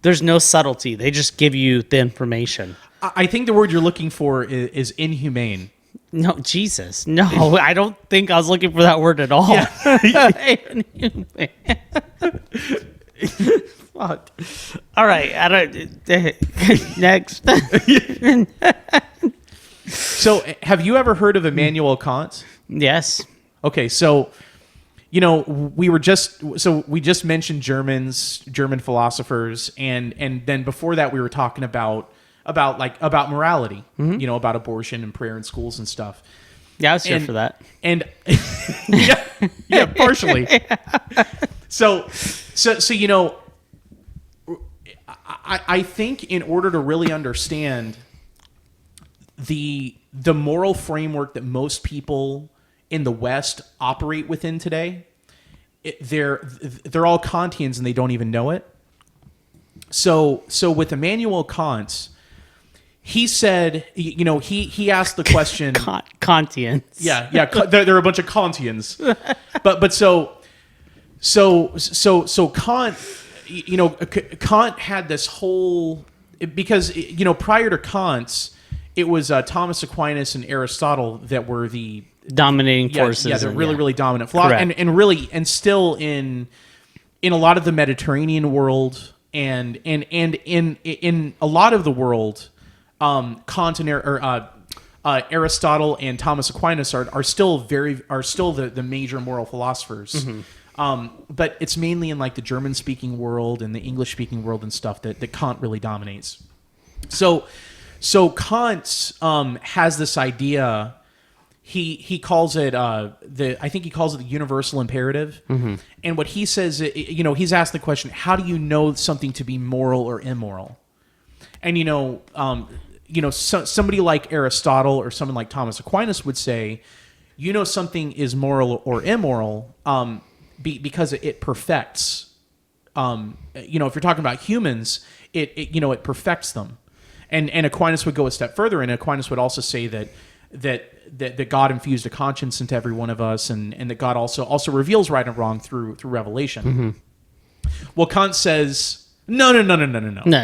there's no subtlety. They just give you the information. I think the word you're looking for is inhumane. No, Jesus. No, I don't think I was looking for that word at all. Yeah. Fuck. All right. Next. So, have you ever heard of Immanuel Kant? Yes. Okay, so we just mentioned German philosophers, and then before that we were talking about morality, mm-hmm. About abortion and prayer in schools and stuff. Yeah, I was here for that. And yeah, partially. So I think in order to really understand the moral framework that most people in the West operate within today, they're all Kantians and they don't even know it. So with Immanuel Kant, he said, he asked the question. Kantians. Yeah, they're a bunch of Kantians. but so Kant, Kant had this whole, because prior to Kant's, it was Thomas Aquinas and Aristotle that were the dominating forces. Yeah, they're really dominant philosophy, and still in a lot of the Mediterranean world and in a lot of the world, Kant and Aristotle and Thomas Aquinas are still the major moral philosophers. Mm-hmm. But it's mainly in like the German speaking world and the English speaking world and stuff that Kant really dominates. So Kant has this idea. He calls it I think he calls it the universal imperative. Mm-hmm. And what he says, he's asked the question, how do you know something to be moral or immoral? And somebody like Aristotle or someone like Thomas Aquinas would say, something is moral or immoral because it perfects. If you're talking about humans, it perfects them. And Aquinas would go a step further, and Aquinas would also say that God infused a conscience into every one of us, and that God also reveals right and wrong through revelation. Mm-hmm. Well, Kant says no. No,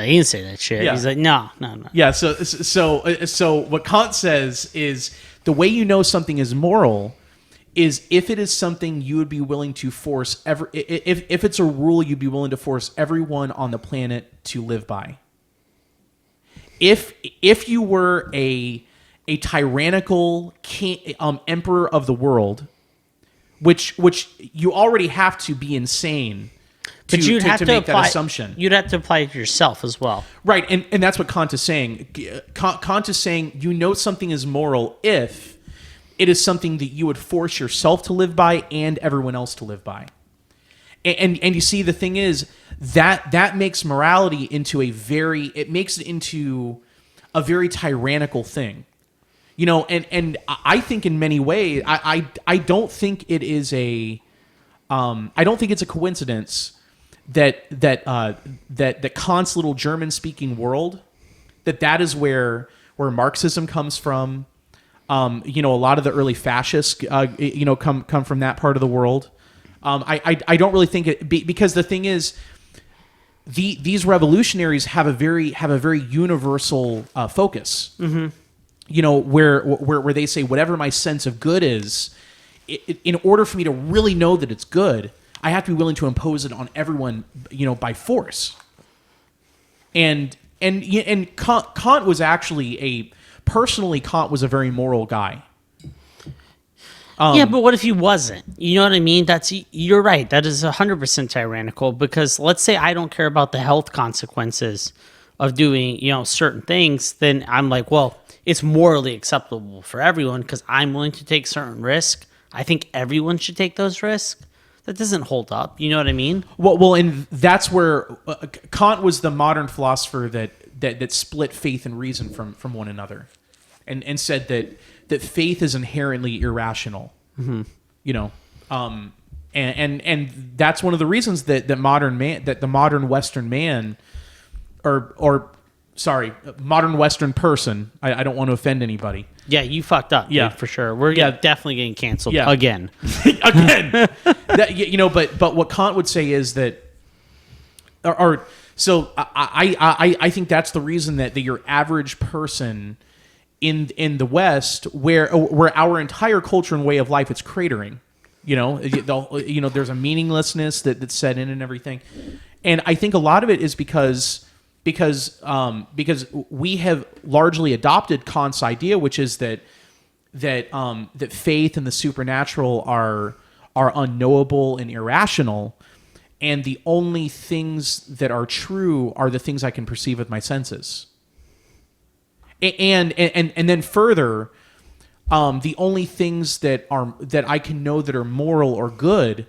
he didn't say that shit. Yeah. He's like no. Yeah. So what Kant says is the way you know something is moral is if it is something you would be willing to force if it's a rule you'd be willing to force everyone on the planet to live by. If you were a tyrannical emperor of the world, which you already have to be insane But you'd have to make apply, that assumption. You'd have to apply it to yourself as well. Right, and that's what Kant is saying. Kant is saying you know something is moral if it is something that you would force yourself to live by and everyone else to live by. And you see, the thing is that makes morality into a very tyrannical thing. You know, and I think in many ways, I don't think it is I don't think it's a coincidence that Kant's little German-speaking world, that is where Marxism comes from. You know, a lot of the early fascists, come from that part of the world. I don't really think it because the thing is, these revolutionaries have a very universal focus. Mm-hmm. You know, where they say whatever my sense of good is, in order for me to really know that it's good, I have to be willing to impose it on everyone, by force. And Kant was actually Kant was a very moral guy. Yeah, but what if he wasn't? You know what I mean? You're right. That is 100% tyrannical, because let's say I don't care about the health consequences of doing, certain things, then I'm like, well, it's morally acceptable for everyone because I'm willing to take certain risks. I think everyone should take those risks. That doesn't hold up. You know what I mean? Well, and that's where Kant was the modern philosopher that split faith and reason from one another, and said that faith is inherently irrational. Mm-hmm. And that's one of the reasons that the modern Western man, modern Western person. I don't want to offend anybody. Yeah, you fucked up. Yeah, dude, for sure. We're definitely getting canceled. Yeah. Again. Again. But what Kant would say is that, so I think that's the reason that your average person in the West, where our entire culture and way of life, it's cratering. There's a meaninglessness that's set in and everything, and I think a lot of it is because we have largely adopted Kant's idea, which is that faith and the supernatural are unknowable and irrational, and the only things that are true are the things I can perceive with my senses. And then further, the only things that I can know that are moral or good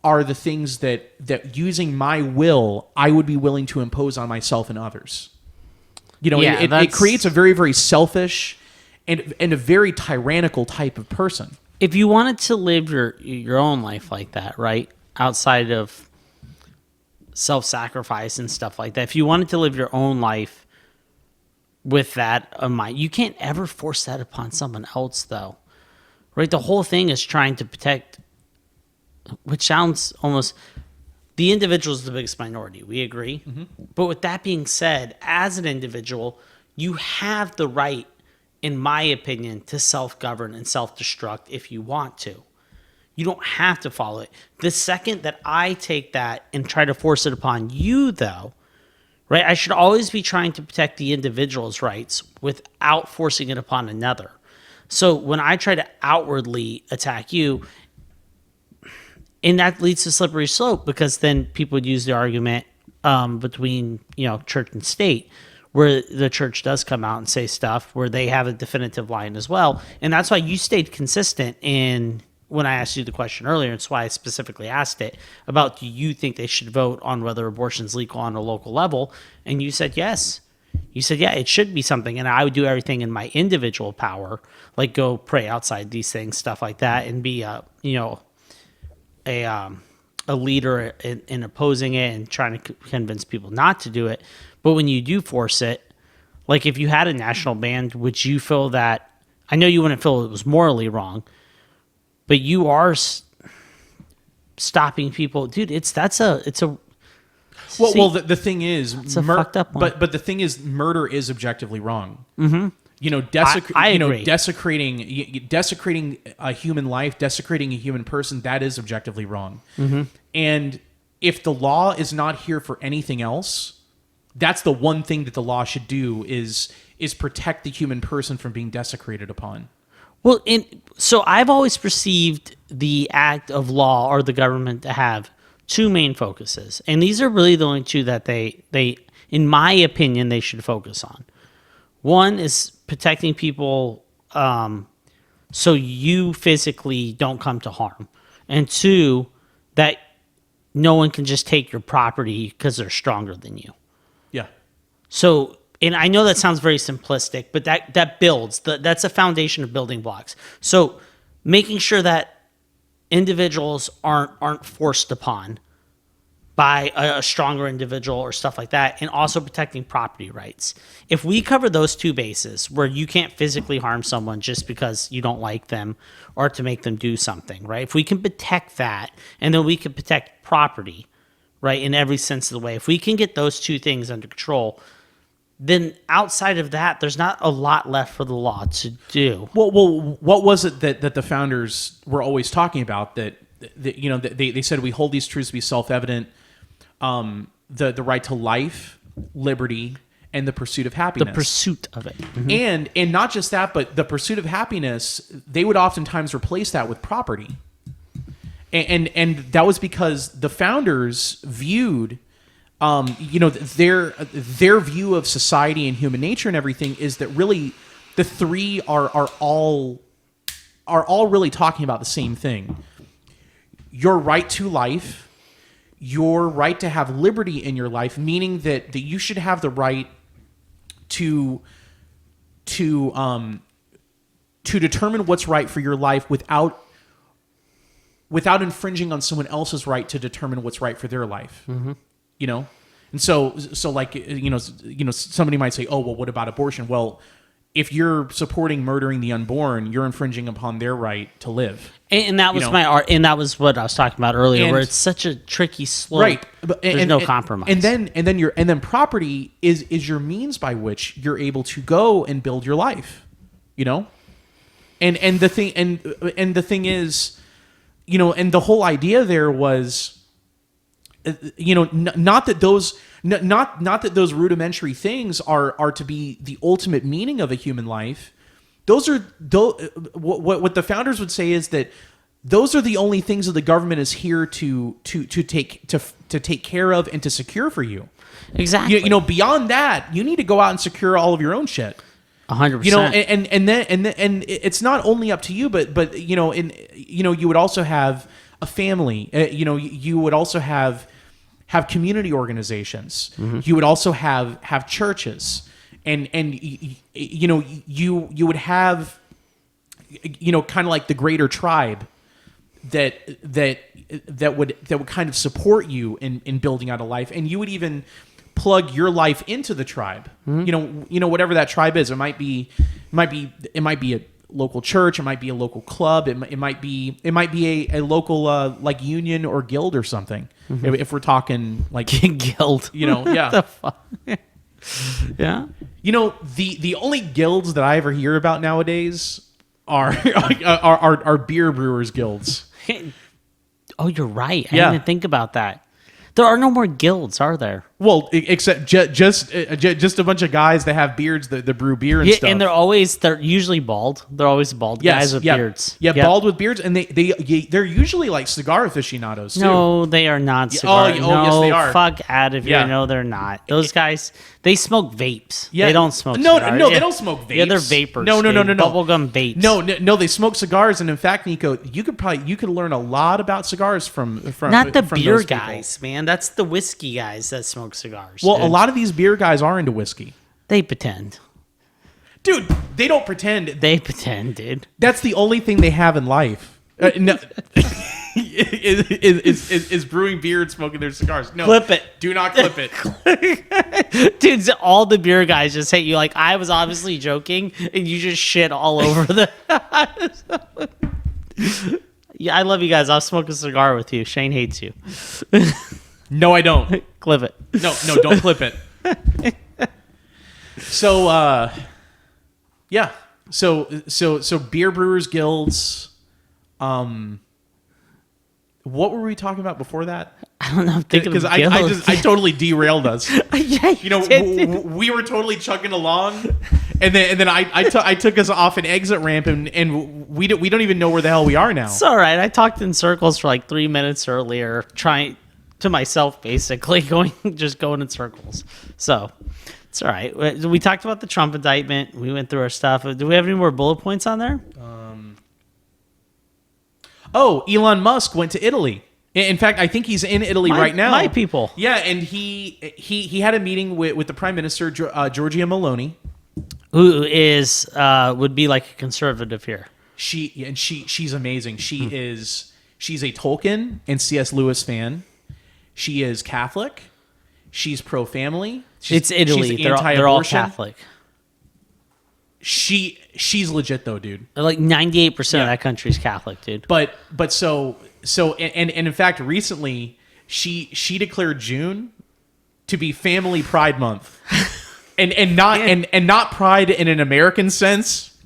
are the things that using my will, I would be willing to impose on myself and others. It creates a very, very selfish and a very tyrannical type of person. If you wanted to live your own life like that, right, outside of self-sacrifice and stuff like that, if you wanted to live your own life with that in mind, you can't ever force that upon someone else, though, right? The whole thing is trying to protect, which sounds almost, the individual is the biggest minority. We agree. Mm-hmm. But with that being said, as an individual, you have the right, in my opinion, to self-govern and self-destruct if you want to. You don't have to follow it. The second that I take that and try to force it upon you, though, right, I should always be trying to protect the individual's rights without forcing it upon another. So when I try to outwardly attack you, and that leads to slippery slope, because then people would use the argument between church and state, where the church does come out and say stuff where they have a definitive line as well. And that's why you stayed consistent in when I asked you the question earlier. It's why I specifically asked it about, do you think they should vote on whether abortion's legal on a local level? And you said yes. You said, yeah, it should be something. And I would do everything in my individual power, like go pray outside these things, stuff like that, and be a leader in opposing it and trying to convince people not to do it. But when you do force it, like if you had a national ban, would you feel that, I know you wouldn't feel it was morally wrong, but you are stopping people, dude. The thing is, it's a fucked up one. But the thing is, murder is objectively wrong. Mm-hmm. I agree. Desecrating a human life, desecrating a human person, that is objectively wrong. Mm-hmm. And if the law is not here for anything else, that's the one thing that the law should do is protect the human person from being desecrated upon. Well, so I've always perceived the act of law or the government to have two main focuses, and these are really the only two that they in my opinion they should focus on. One is protecting people so you physically don't come to harm, and two, that no one can just take your property because they're stronger than you. Yeah. So, and I know that sounds very simplistic, but that builds, that's a foundation of building blocks. So making sure that individuals aren't forced upon by a stronger individual or stuff like that, and also protecting property rights. If we cover those two bases, where you can't physically harm someone just because you don't like them or to make them do something, right? If we can protect that, and then we can protect property, right, in every sense of the way, if we can get those two things under control, then outside of that, there's not a lot left for the law to do. Well, what was it that the founders were always talking about? That they said we hold these truths to be self-evident. The right to life, liberty, and the pursuit of happiness. The pursuit of it. Mm-hmm. And not just that, but the pursuit of happiness, they would oftentimes replace that with property. And that was because the founders viewed their view of society and human nature and everything is that really the three are all really talking about the same thing. Your right to life, your right to have liberty in your life, meaning that you should have the right to determine what's right for your life without infringing on someone else's right to determine what's right for their life. Mm-hmm. And so like somebody might say, oh, well, what about abortion? Well, if you're supporting murdering the unborn, you're infringing upon their right to live. And that was and that was what I was talking about earlier, where it's such a tricky slope. Right. There's no compromise. And then property is your means by which you're able to go and build your life. And the thing is, and the whole idea there was, not that those rudimentary things are to be the ultimate meaning of a human life. What the founders would say is that those are the only things that the government is here to take care of and to secure for you. Exactly. Beyond that, you need to go out and secure all of your own shit. 100%. And then it's not only up to you, but you would also have a family. You would also have community organizations. Mm-hmm. You would also have churches. And you would have kind of like the greater tribe that would kind of support you in building out a life, and you would even plug your life into the tribe. Mm-hmm. Whatever that tribe is. It might be a local church. It might be a local club. It might be a local like union or guild or something. Mm-hmm. If we're talking like guild, yeah. What the fuck? Yeah. The only guilds that I ever hear about nowadays are beer brewers guilds. Oh, you're right. I didn't even think about that. There are no more guilds, are there? Well, except just a bunch of guys that have beards that brew beer and stuff. And they're usually bald. They're always bald guys with beards. Yeah, bald with beards, and they're usually like cigar aficionados too. No, they are not cigar. Yes, they are. Fuck out of here. No, they're not. Those guys, they smoke vapes. Yeah. They don't smoke cigars. No, they don't smoke vapes. Yeah, they're vapors. No. Bubblegum vapes. No, they smoke cigars, and in fact, Nico, you could learn a lot about cigars from not the from beer those guys, man. That's the whiskey guys that smoke cigars. Well, a lot of these beer guys are into whiskey. They pretend. Dude, they don't pretend. They pretend, dude. That's the only thing they have in life. No, is brewing beer and smoking their cigars. No, clip it. Do not clip it. Dude, all the beer guys just hate you. Like, I was obviously joking, and you just shit all over the... Yeah, I love you guys. I'll smoke a cigar with you. Shane hates you. No, I don't. Clip it. No, don't clip it. So, yeah. So beer brewers guilds. What were we talking about before that? I don't know. Because I totally derailed us. Yeah, we were totally chugging along, and then I took us off an exit ramp, and we don't even know where the hell we are now. It's all right. I talked in circles for like 3 minutes earlier, to myself, basically, going in circles. So it's all right. We talked about the Trump indictment. We went through our stuff. Do we have any more bullet points on there? Elon Musk went to Italy. In fact, I think he's in Italy right now. My people. Yeah, and he had a meeting with the Prime Minister, Giorgia Meloni. Who is would be like a conservative here. She's amazing. She's a Tolkien and C.S. Lewis fan. She is Catholic. She's pro-family. It's Italy. They're all Catholic. She's legit though, dude. Like 98% of that country is Catholic, dude. But in fact, recently she declared June to be Family Pride Month, and not Pride in an American sense,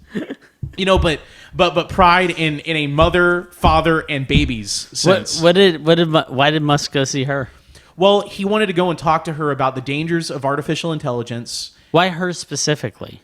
but Pride in a mother, father, and babies sense. Why did Musk go see her? Well, he wanted to go and talk to her about the dangers of artificial intelligence. Why her specifically?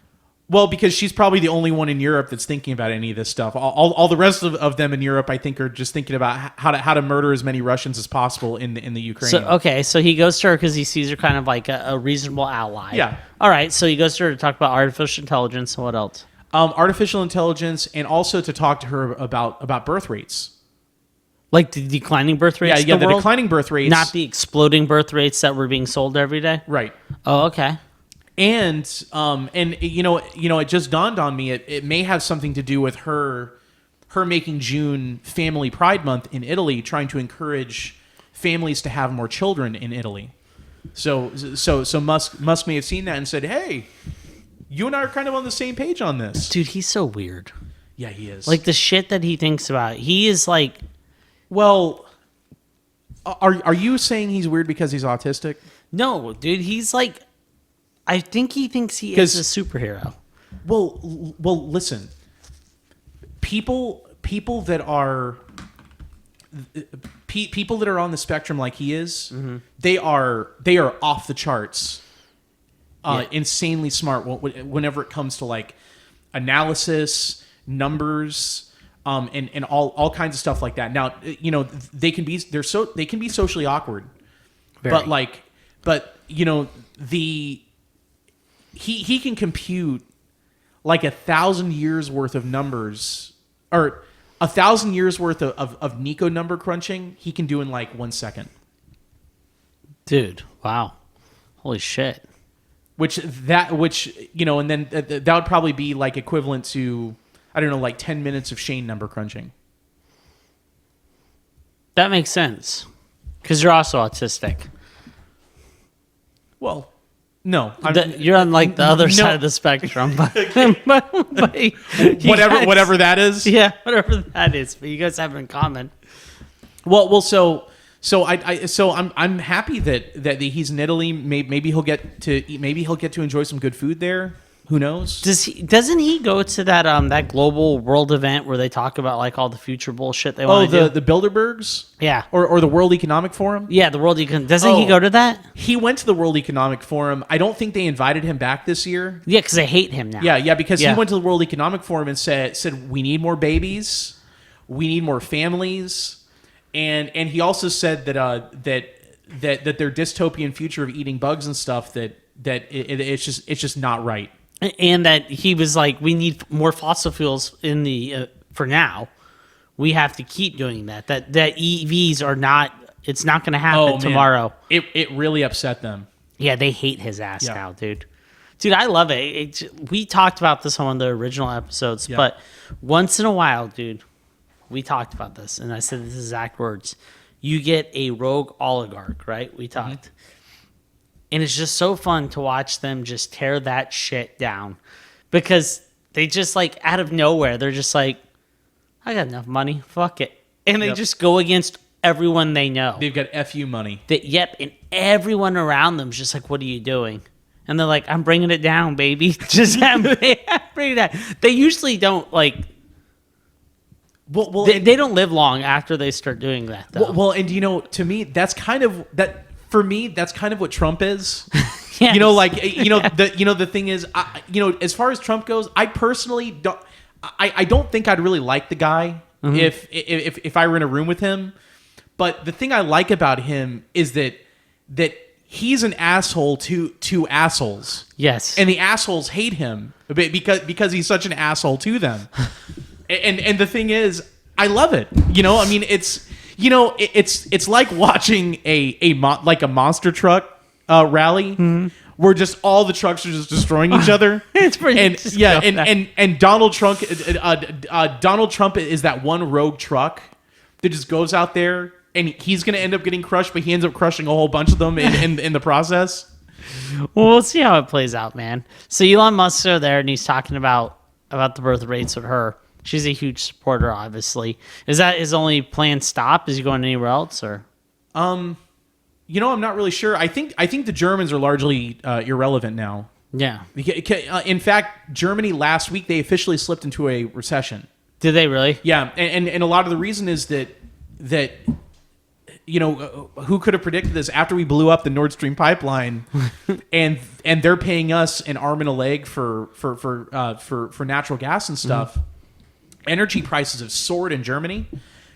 Well, because she's probably the only one in Europe that's thinking about any of this stuff. All the rest of them in Europe, I think, are just thinking about how to murder as many Russians as possible in the Ukraine. So he goes to her because he sees her kind of like a reasonable ally. Yeah. All right, so he goes to her to talk about artificial intelligence and what else? Artificial intelligence, and also to talk to her about birth rates. Like the declining birth rates? Yeah, the declining birth rates. Not the exploding birth rates that were being sold every day? Right. Oh, okay. And it just dawned on me it may have something to do with her making June Family Pride Month in Italy, trying to encourage families to have more children in Italy. So Musk may have seen that and said, "Hey, you and I are kind of on the same page on this." Dude, he's so weird. Yeah, he is. Like the shit that he thinks about. He is like, well, are you saying he's weird because he's autistic? No, dude, he's like, I think he thinks he is a superhero. Well, listen. People that are on the spectrum like he is, they are off the charts. Insanely smart whenever it comes to like analysis, numbers, and all kinds of stuff like that. Now, they can be socially awkward. Very. He can compute like 1,000 years worth of numbers, or 1,000 years worth of Nico number crunching. He can do in like 1 second. Dude, wow, holy shit! And then that would probably be like equivalent to, I don't know, like 10 minutes of Shane number crunching. That makes sense because you're also autistic. Well. No, you're on like the other side of the spectrum, but whatever that is. Yeah, whatever that is. But you guys have it in common. Well, so I'm happy that he's in Italy. Maybe he'll get to enjoy some good food there. Who knows? Doesn't he go to that global world event where they talk about like all the future bullshit they want to do? The Bilderbergs? Yeah. Or the World Economic Forum? Yeah, the World Economic. Doesn't he go to that? He went to the World Economic Forum. I don't think they invited him back this year. Yeah, because they hate him now. Yeah, because he went to the World Economic Forum and said we need more babies, we need more families, and he also said that their dystopian future of eating bugs and stuff it's just not right. And that he was like, we need more fossil fuels in the for now. We have to keep doing that. That EVs are not. It's not going to happen tomorrow. It really upset them. Yeah, they hate his ass now, dude. Dude, I love it. We talked about this on one of the original episodes, but once in a while, dude, we talked about this, and I said this exact words. You get a rogue oligarch, right? We talked. Mm-hmm. And it's just so fun to watch them just tear that shit down. Because they just like, out of nowhere, they're just like, I got enough money, fuck it. And they just go against everyone they know. They've got FU money. And everyone around them is just like, what are you doing? And they're like, I'm bringing it down, baby. Just bring it down. They usually don't like... Well, they don't live long after they start doing that, though. Well, and to me, that's kind of... For me, that's kind of what Trump is. Yes. The thing is, as far as Trump goes, I personally don't. I don't think I'd really like the guy if I were in a room with him. But the thing I like about him is that he's an asshole to assholes. Yes. And the assholes hate him because he's such an asshole to them. and the thing is, I love it. I mean, it's like watching a monster truck rally where just all the trucks are just destroying each other. It's pretty. And Donald Trump is that one rogue truck that just goes out there, and he's going to end up getting crushed, but he ends up crushing a whole bunch of them in the process. Well, we'll see how it plays out, man. So Elon Musk's there, and he's talking about the birth rates with her. She's a huge supporter, obviously. Is that his only planned stop? Is he going anywhere else, or? I'm not really sure. I think the Germans are largely irrelevant now. Yeah. In fact, Germany last week, they officially slipped into a recession. Did they really? Yeah, and a lot of the reason is that who could have predicted this after we blew up the Nord Stream pipeline, and they're paying us an arm and a leg for natural gas and stuff. Mm-hmm. Energy prices have soared in Germany.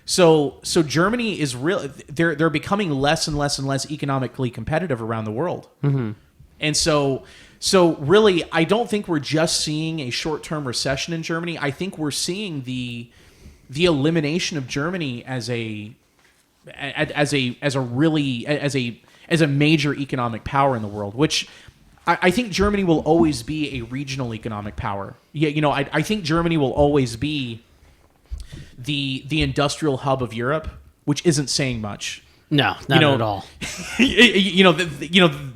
So Germany is really they're becoming less and less and less economically competitive around the world. Mm-hmm. And so really, I don't think we're just seeing a short-term recession in Germany. I think we're seeing the elimination of Germany as a major economic power in the world, which I think Germany will always be a regional economic power. Yeah, I think Germany will always be the industrial hub of Europe, which isn't saying much. No, not at all.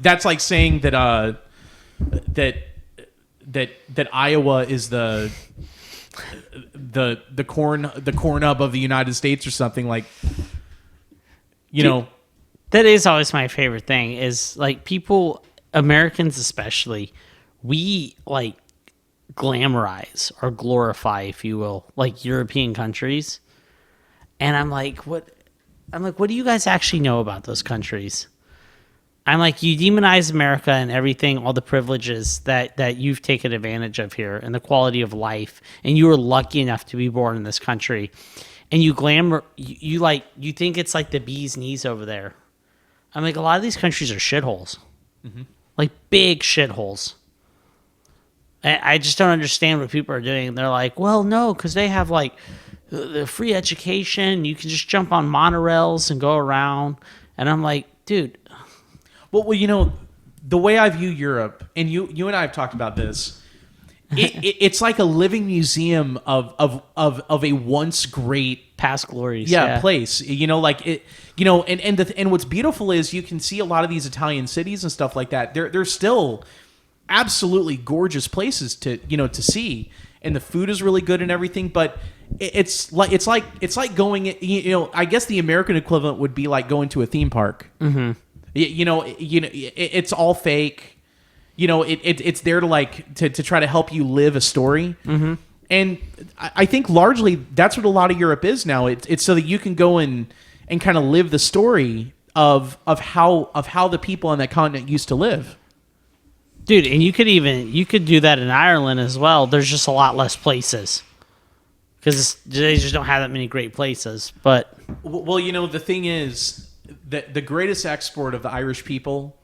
That's like saying that Iowa is the corn hub of the United States or something like. That is always my favorite thing. Is like people, Americans especially, we like glamorize or glorify, if you will, like European countries, and I'm like, what do you guys actually know about those countries? I'm like, you demonize America and everything, all the privileges that you've taken advantage of here, and the quality of life, and you were lucky enough to be born in this country, and you you think it's like the bee's knees over there. I'm like, a lot of these countries are shitholes, mm-hmm. like big shitholes. I just don't understand what people are doing. They're like, well, no, because they have like the free education. You can just jump on monorails and go around. And I'm like, dude. Well, the way I view Europe, and you and I have talked about this, it's like a living museum of a once great past glories, place. And what's beautiful is you can see a lot of these Italian cities and stuff like that. They're still absolutely gorgeous places to see, and the food is really good and everything. But it's like going. I guess the American equivalent would be like going to a theme park. Mm-hmm. It's all fake. It's there to try to help you live a story. Mm-hmm. And I think largely that's what a lot of Europe is now. It's so that you can go and kind of live the story of how the people on that continent used to live. Dude, and you could do that in Ireland as well. There's just a lot less places because they just don't have that many great places. But well, the thing is that the greatest export of the Irish people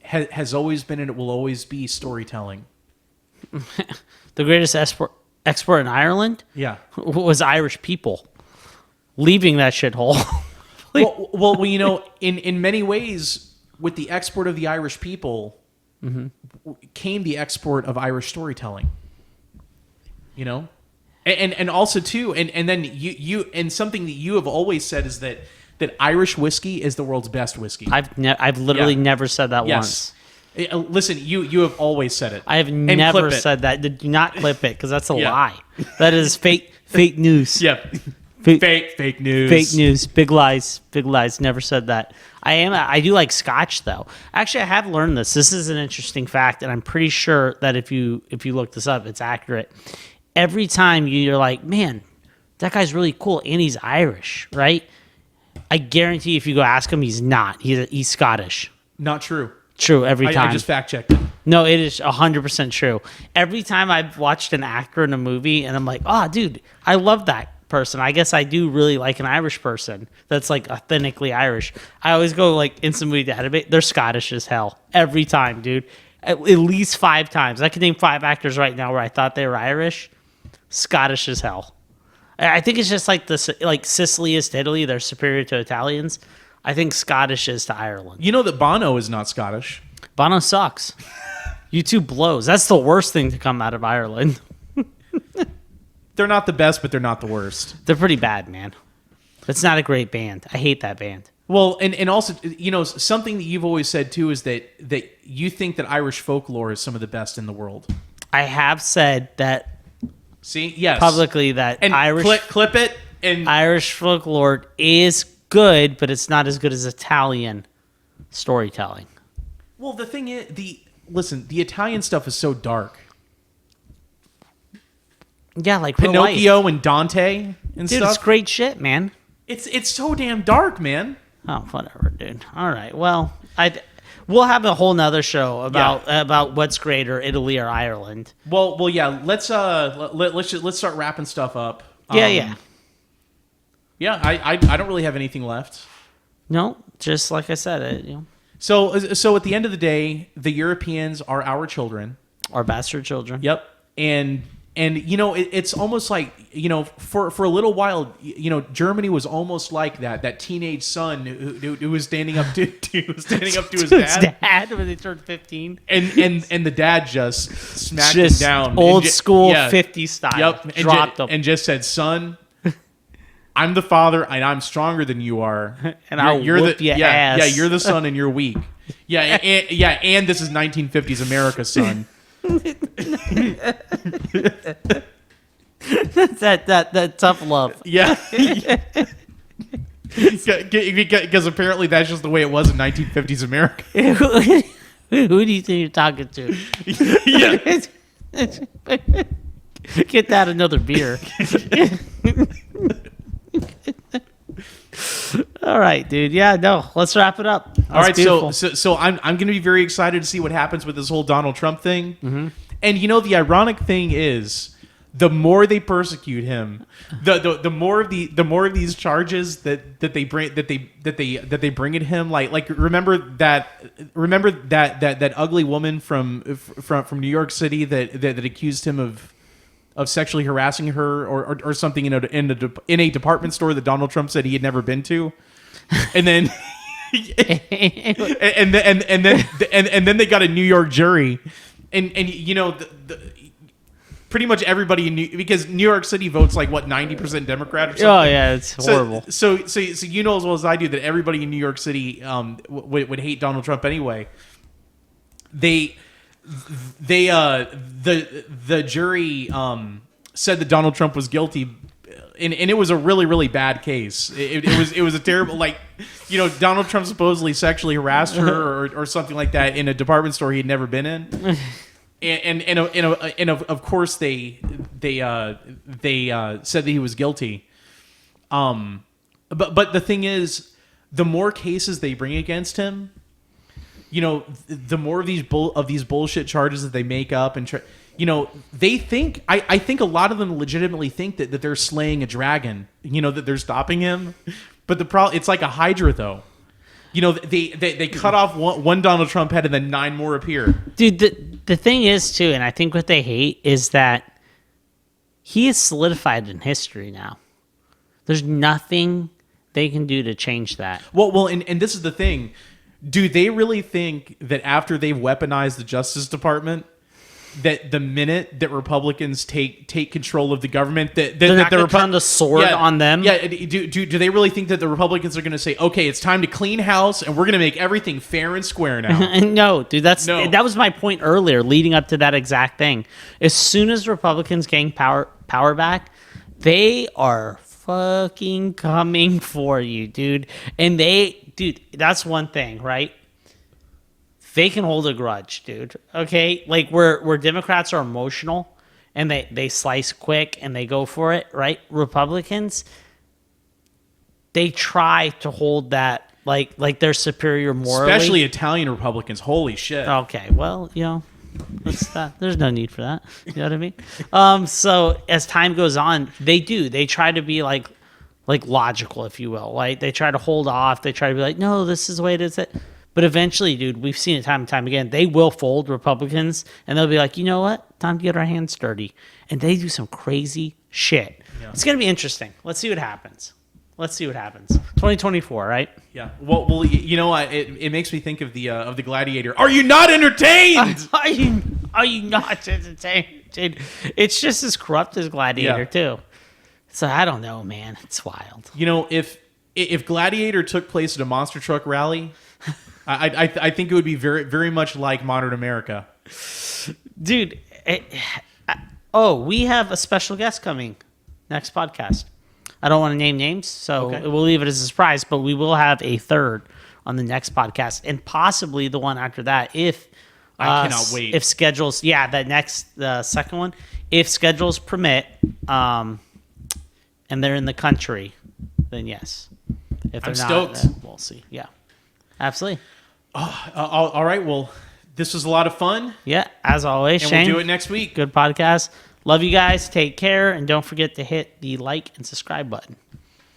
has always been, and it will always be, storytelling. The greatest export in Ireland, was Irish people leaving that shithole. well, in many ways, with the export of the Irish people. Mm-hmm. Came the export of Irish storytelling, and also too, and then you and something that you have always said is that Irish whiskey is the world's best whiskey. I've literally never said that once. Listen, you have always said it. I have never said that. Do not clip it because that's a lie. That is fake news. Yeah. Fake news. Fake news. Big lies. Never said that. I do like scotch though. Actually, I have learned this. This is an interesting fact, and I'm pretty sure that if you look this up, it's accurate. Every time you're like, man, that guy's really cool, and he's Irish, right? I guarantee if you go ask him, he's not. He's Scottish. Not true. True every time. I just fact checked it. No, it is 100% true. Every time I've watched an actor in a movie, and I'm like, oh, dude, I love that person. I guess I do really like an Irish person that's like authentically Irish. I always go like instant movie database. They're Scottish as hell every time, dude. At least 5 times. I can name 5 actors right now where I thought they were Irish. Scottish as hell. I think it's just like like Sicily is to Italy. They're superior to Italians. I think Scottish is to Ireland. You know that Bono is not Scottish. Bono sucks. U2 blows. That's the worst thing to come out of Ireland. They're not the best, but they're not the worst. They're pretty bad, man. It's not a great band. I hate that band. Well, and also, you know, something that you've always said too is that you think that Irish folklore is some of the best in the world. I have said that. See, yes, publicly that and Irish clip it and Irish folklore is good, but it's not as good as Italian storytelling. Well, the thing is, the Italian stuff is so dark. Yeah, like Pinocchio and Dante and dude, stuff. it's great shit, man. It's so damn dark, man. Oh, whatever, dude. All right. Well, we'll have a whole nother show about what's greater, Italy or Ireland. Well, yeah. Let's start wrapping stuff up. Yeah. I don't really have anything left. No, just like I said, you know. So at the end of the day, the Europeans are our children, our bastard children. Yep, and you know it's almost like, you know, for a little while, you know, Germany was almost like that teenage son who was standing up to his dad when they turned 15, and the dad just smacked him down, old school 50 style. Yep, dropped him and just said, "Son, I'm the father, and I'm stronger than you are, and I'll whoop your ass. Yeah, you're the son, and you're weak. Yeah, and this is 1950s America, son." that tough love. Yeah. Because apparently that's just the way it was in 1950s America. Who do you think you're talking to? Yeah. Get that another beer. All right, dude. Yeah, no. Let's wrap it up. All right, so I'm going to be very excited to see what happens with this whole Donald Trump thing. Mm-hmm. And you know, the ironic thing is, the more they persecute him, the more of these charges that they bring at him. Like remember that ugly woman from New York City that accused him of sexually harassing her or something in a department store that Donald Trump said he had never been to, and then and then they got a New York jury, and you know pretty much everybody because New York City votes like what 90% Democrat or something. Oh yeah, it's horrible. So you know as well as I do that everybody in New York City would hate Donald Trump anyway. The jury said that Donald Trump was guilty, and it was a really, really bad case. It was a terrible, like, you know, Donald Trump supposedly sexually harassed her or something like that in a department store he had never been in. And of course they said that he was guilty. But the thing is, the more cases they bring against him, you know, the more of these bullshit charges that they make up and you know, they think I think a lot of them legitimately think that they're slaying a dragon, you know, that they're stopping him. But the problem, it's like a hydra though. You know, they cut off one Donald Trump head and then 9 more appear. Dude, the thing is too, and I think what they hate is that he is solidified in history now. There's nothing they can do to change that. Well, and this is the thing. Do they really think that after they've weaponized the Justice Department, that the minute that Republicans take control of the government, that they're not going to turn the sword on them? Yeah. Do they really think that the Republicans are going to say, okay, it's time to clean house and we're going to make everything fair and square now? No, dude. That was my point earlier, leading up to that exact thing. As soon as Republicans gain power back, they are fucking coming for you, dude. And that's one thing, right? They can hold a grudge, dude. Okay? Like where Democrats are emotional and they slice quick and they go for it, right? Republicans, they try to hold that like they're superior morally. Especially Italian Republicans. Holy shit. Okay, well, you know. There's no need for that. You know what I mean? So as time goes on, they try to be like logical, if you will. Like they try to hold off. They try to be like, no, this is the way it is. But eventually, dude, we've seen it time and time again. They will fold, Republicans, and they'll be like, you know what? Time to get our hands dirty. And they do some crazy shit. Yeah. It's going to be interesting. Let's see what happens. 2024, right? Yeah. Well, you know, it makes me think of the Gladiator. Are you not entertained? Are you not entertained? Dude, it's just as corrupt as Gladiator too. So I don't know, man. It's wild. You know, if Gladiator took place at a monster truck rally, I think it would be very, very much like modern America. Dude, we have a special guest coming next podcast. I don't want to name names, so we'll leave it as a surprise, but we will have a third on the next podcast and possibly the one after that if I cannot wait. If schedules, the second one, if schedules permit, and they're in the country, then yes. If they're I'm not, stoked. We'll see. Yeah, absolutely. All right. Well, this was a lot of fun. Yeah, as always, and Shane. We'll do it next week. Good podcast. Love you guys. Take care, and don't forget to hit the like and subscribe button.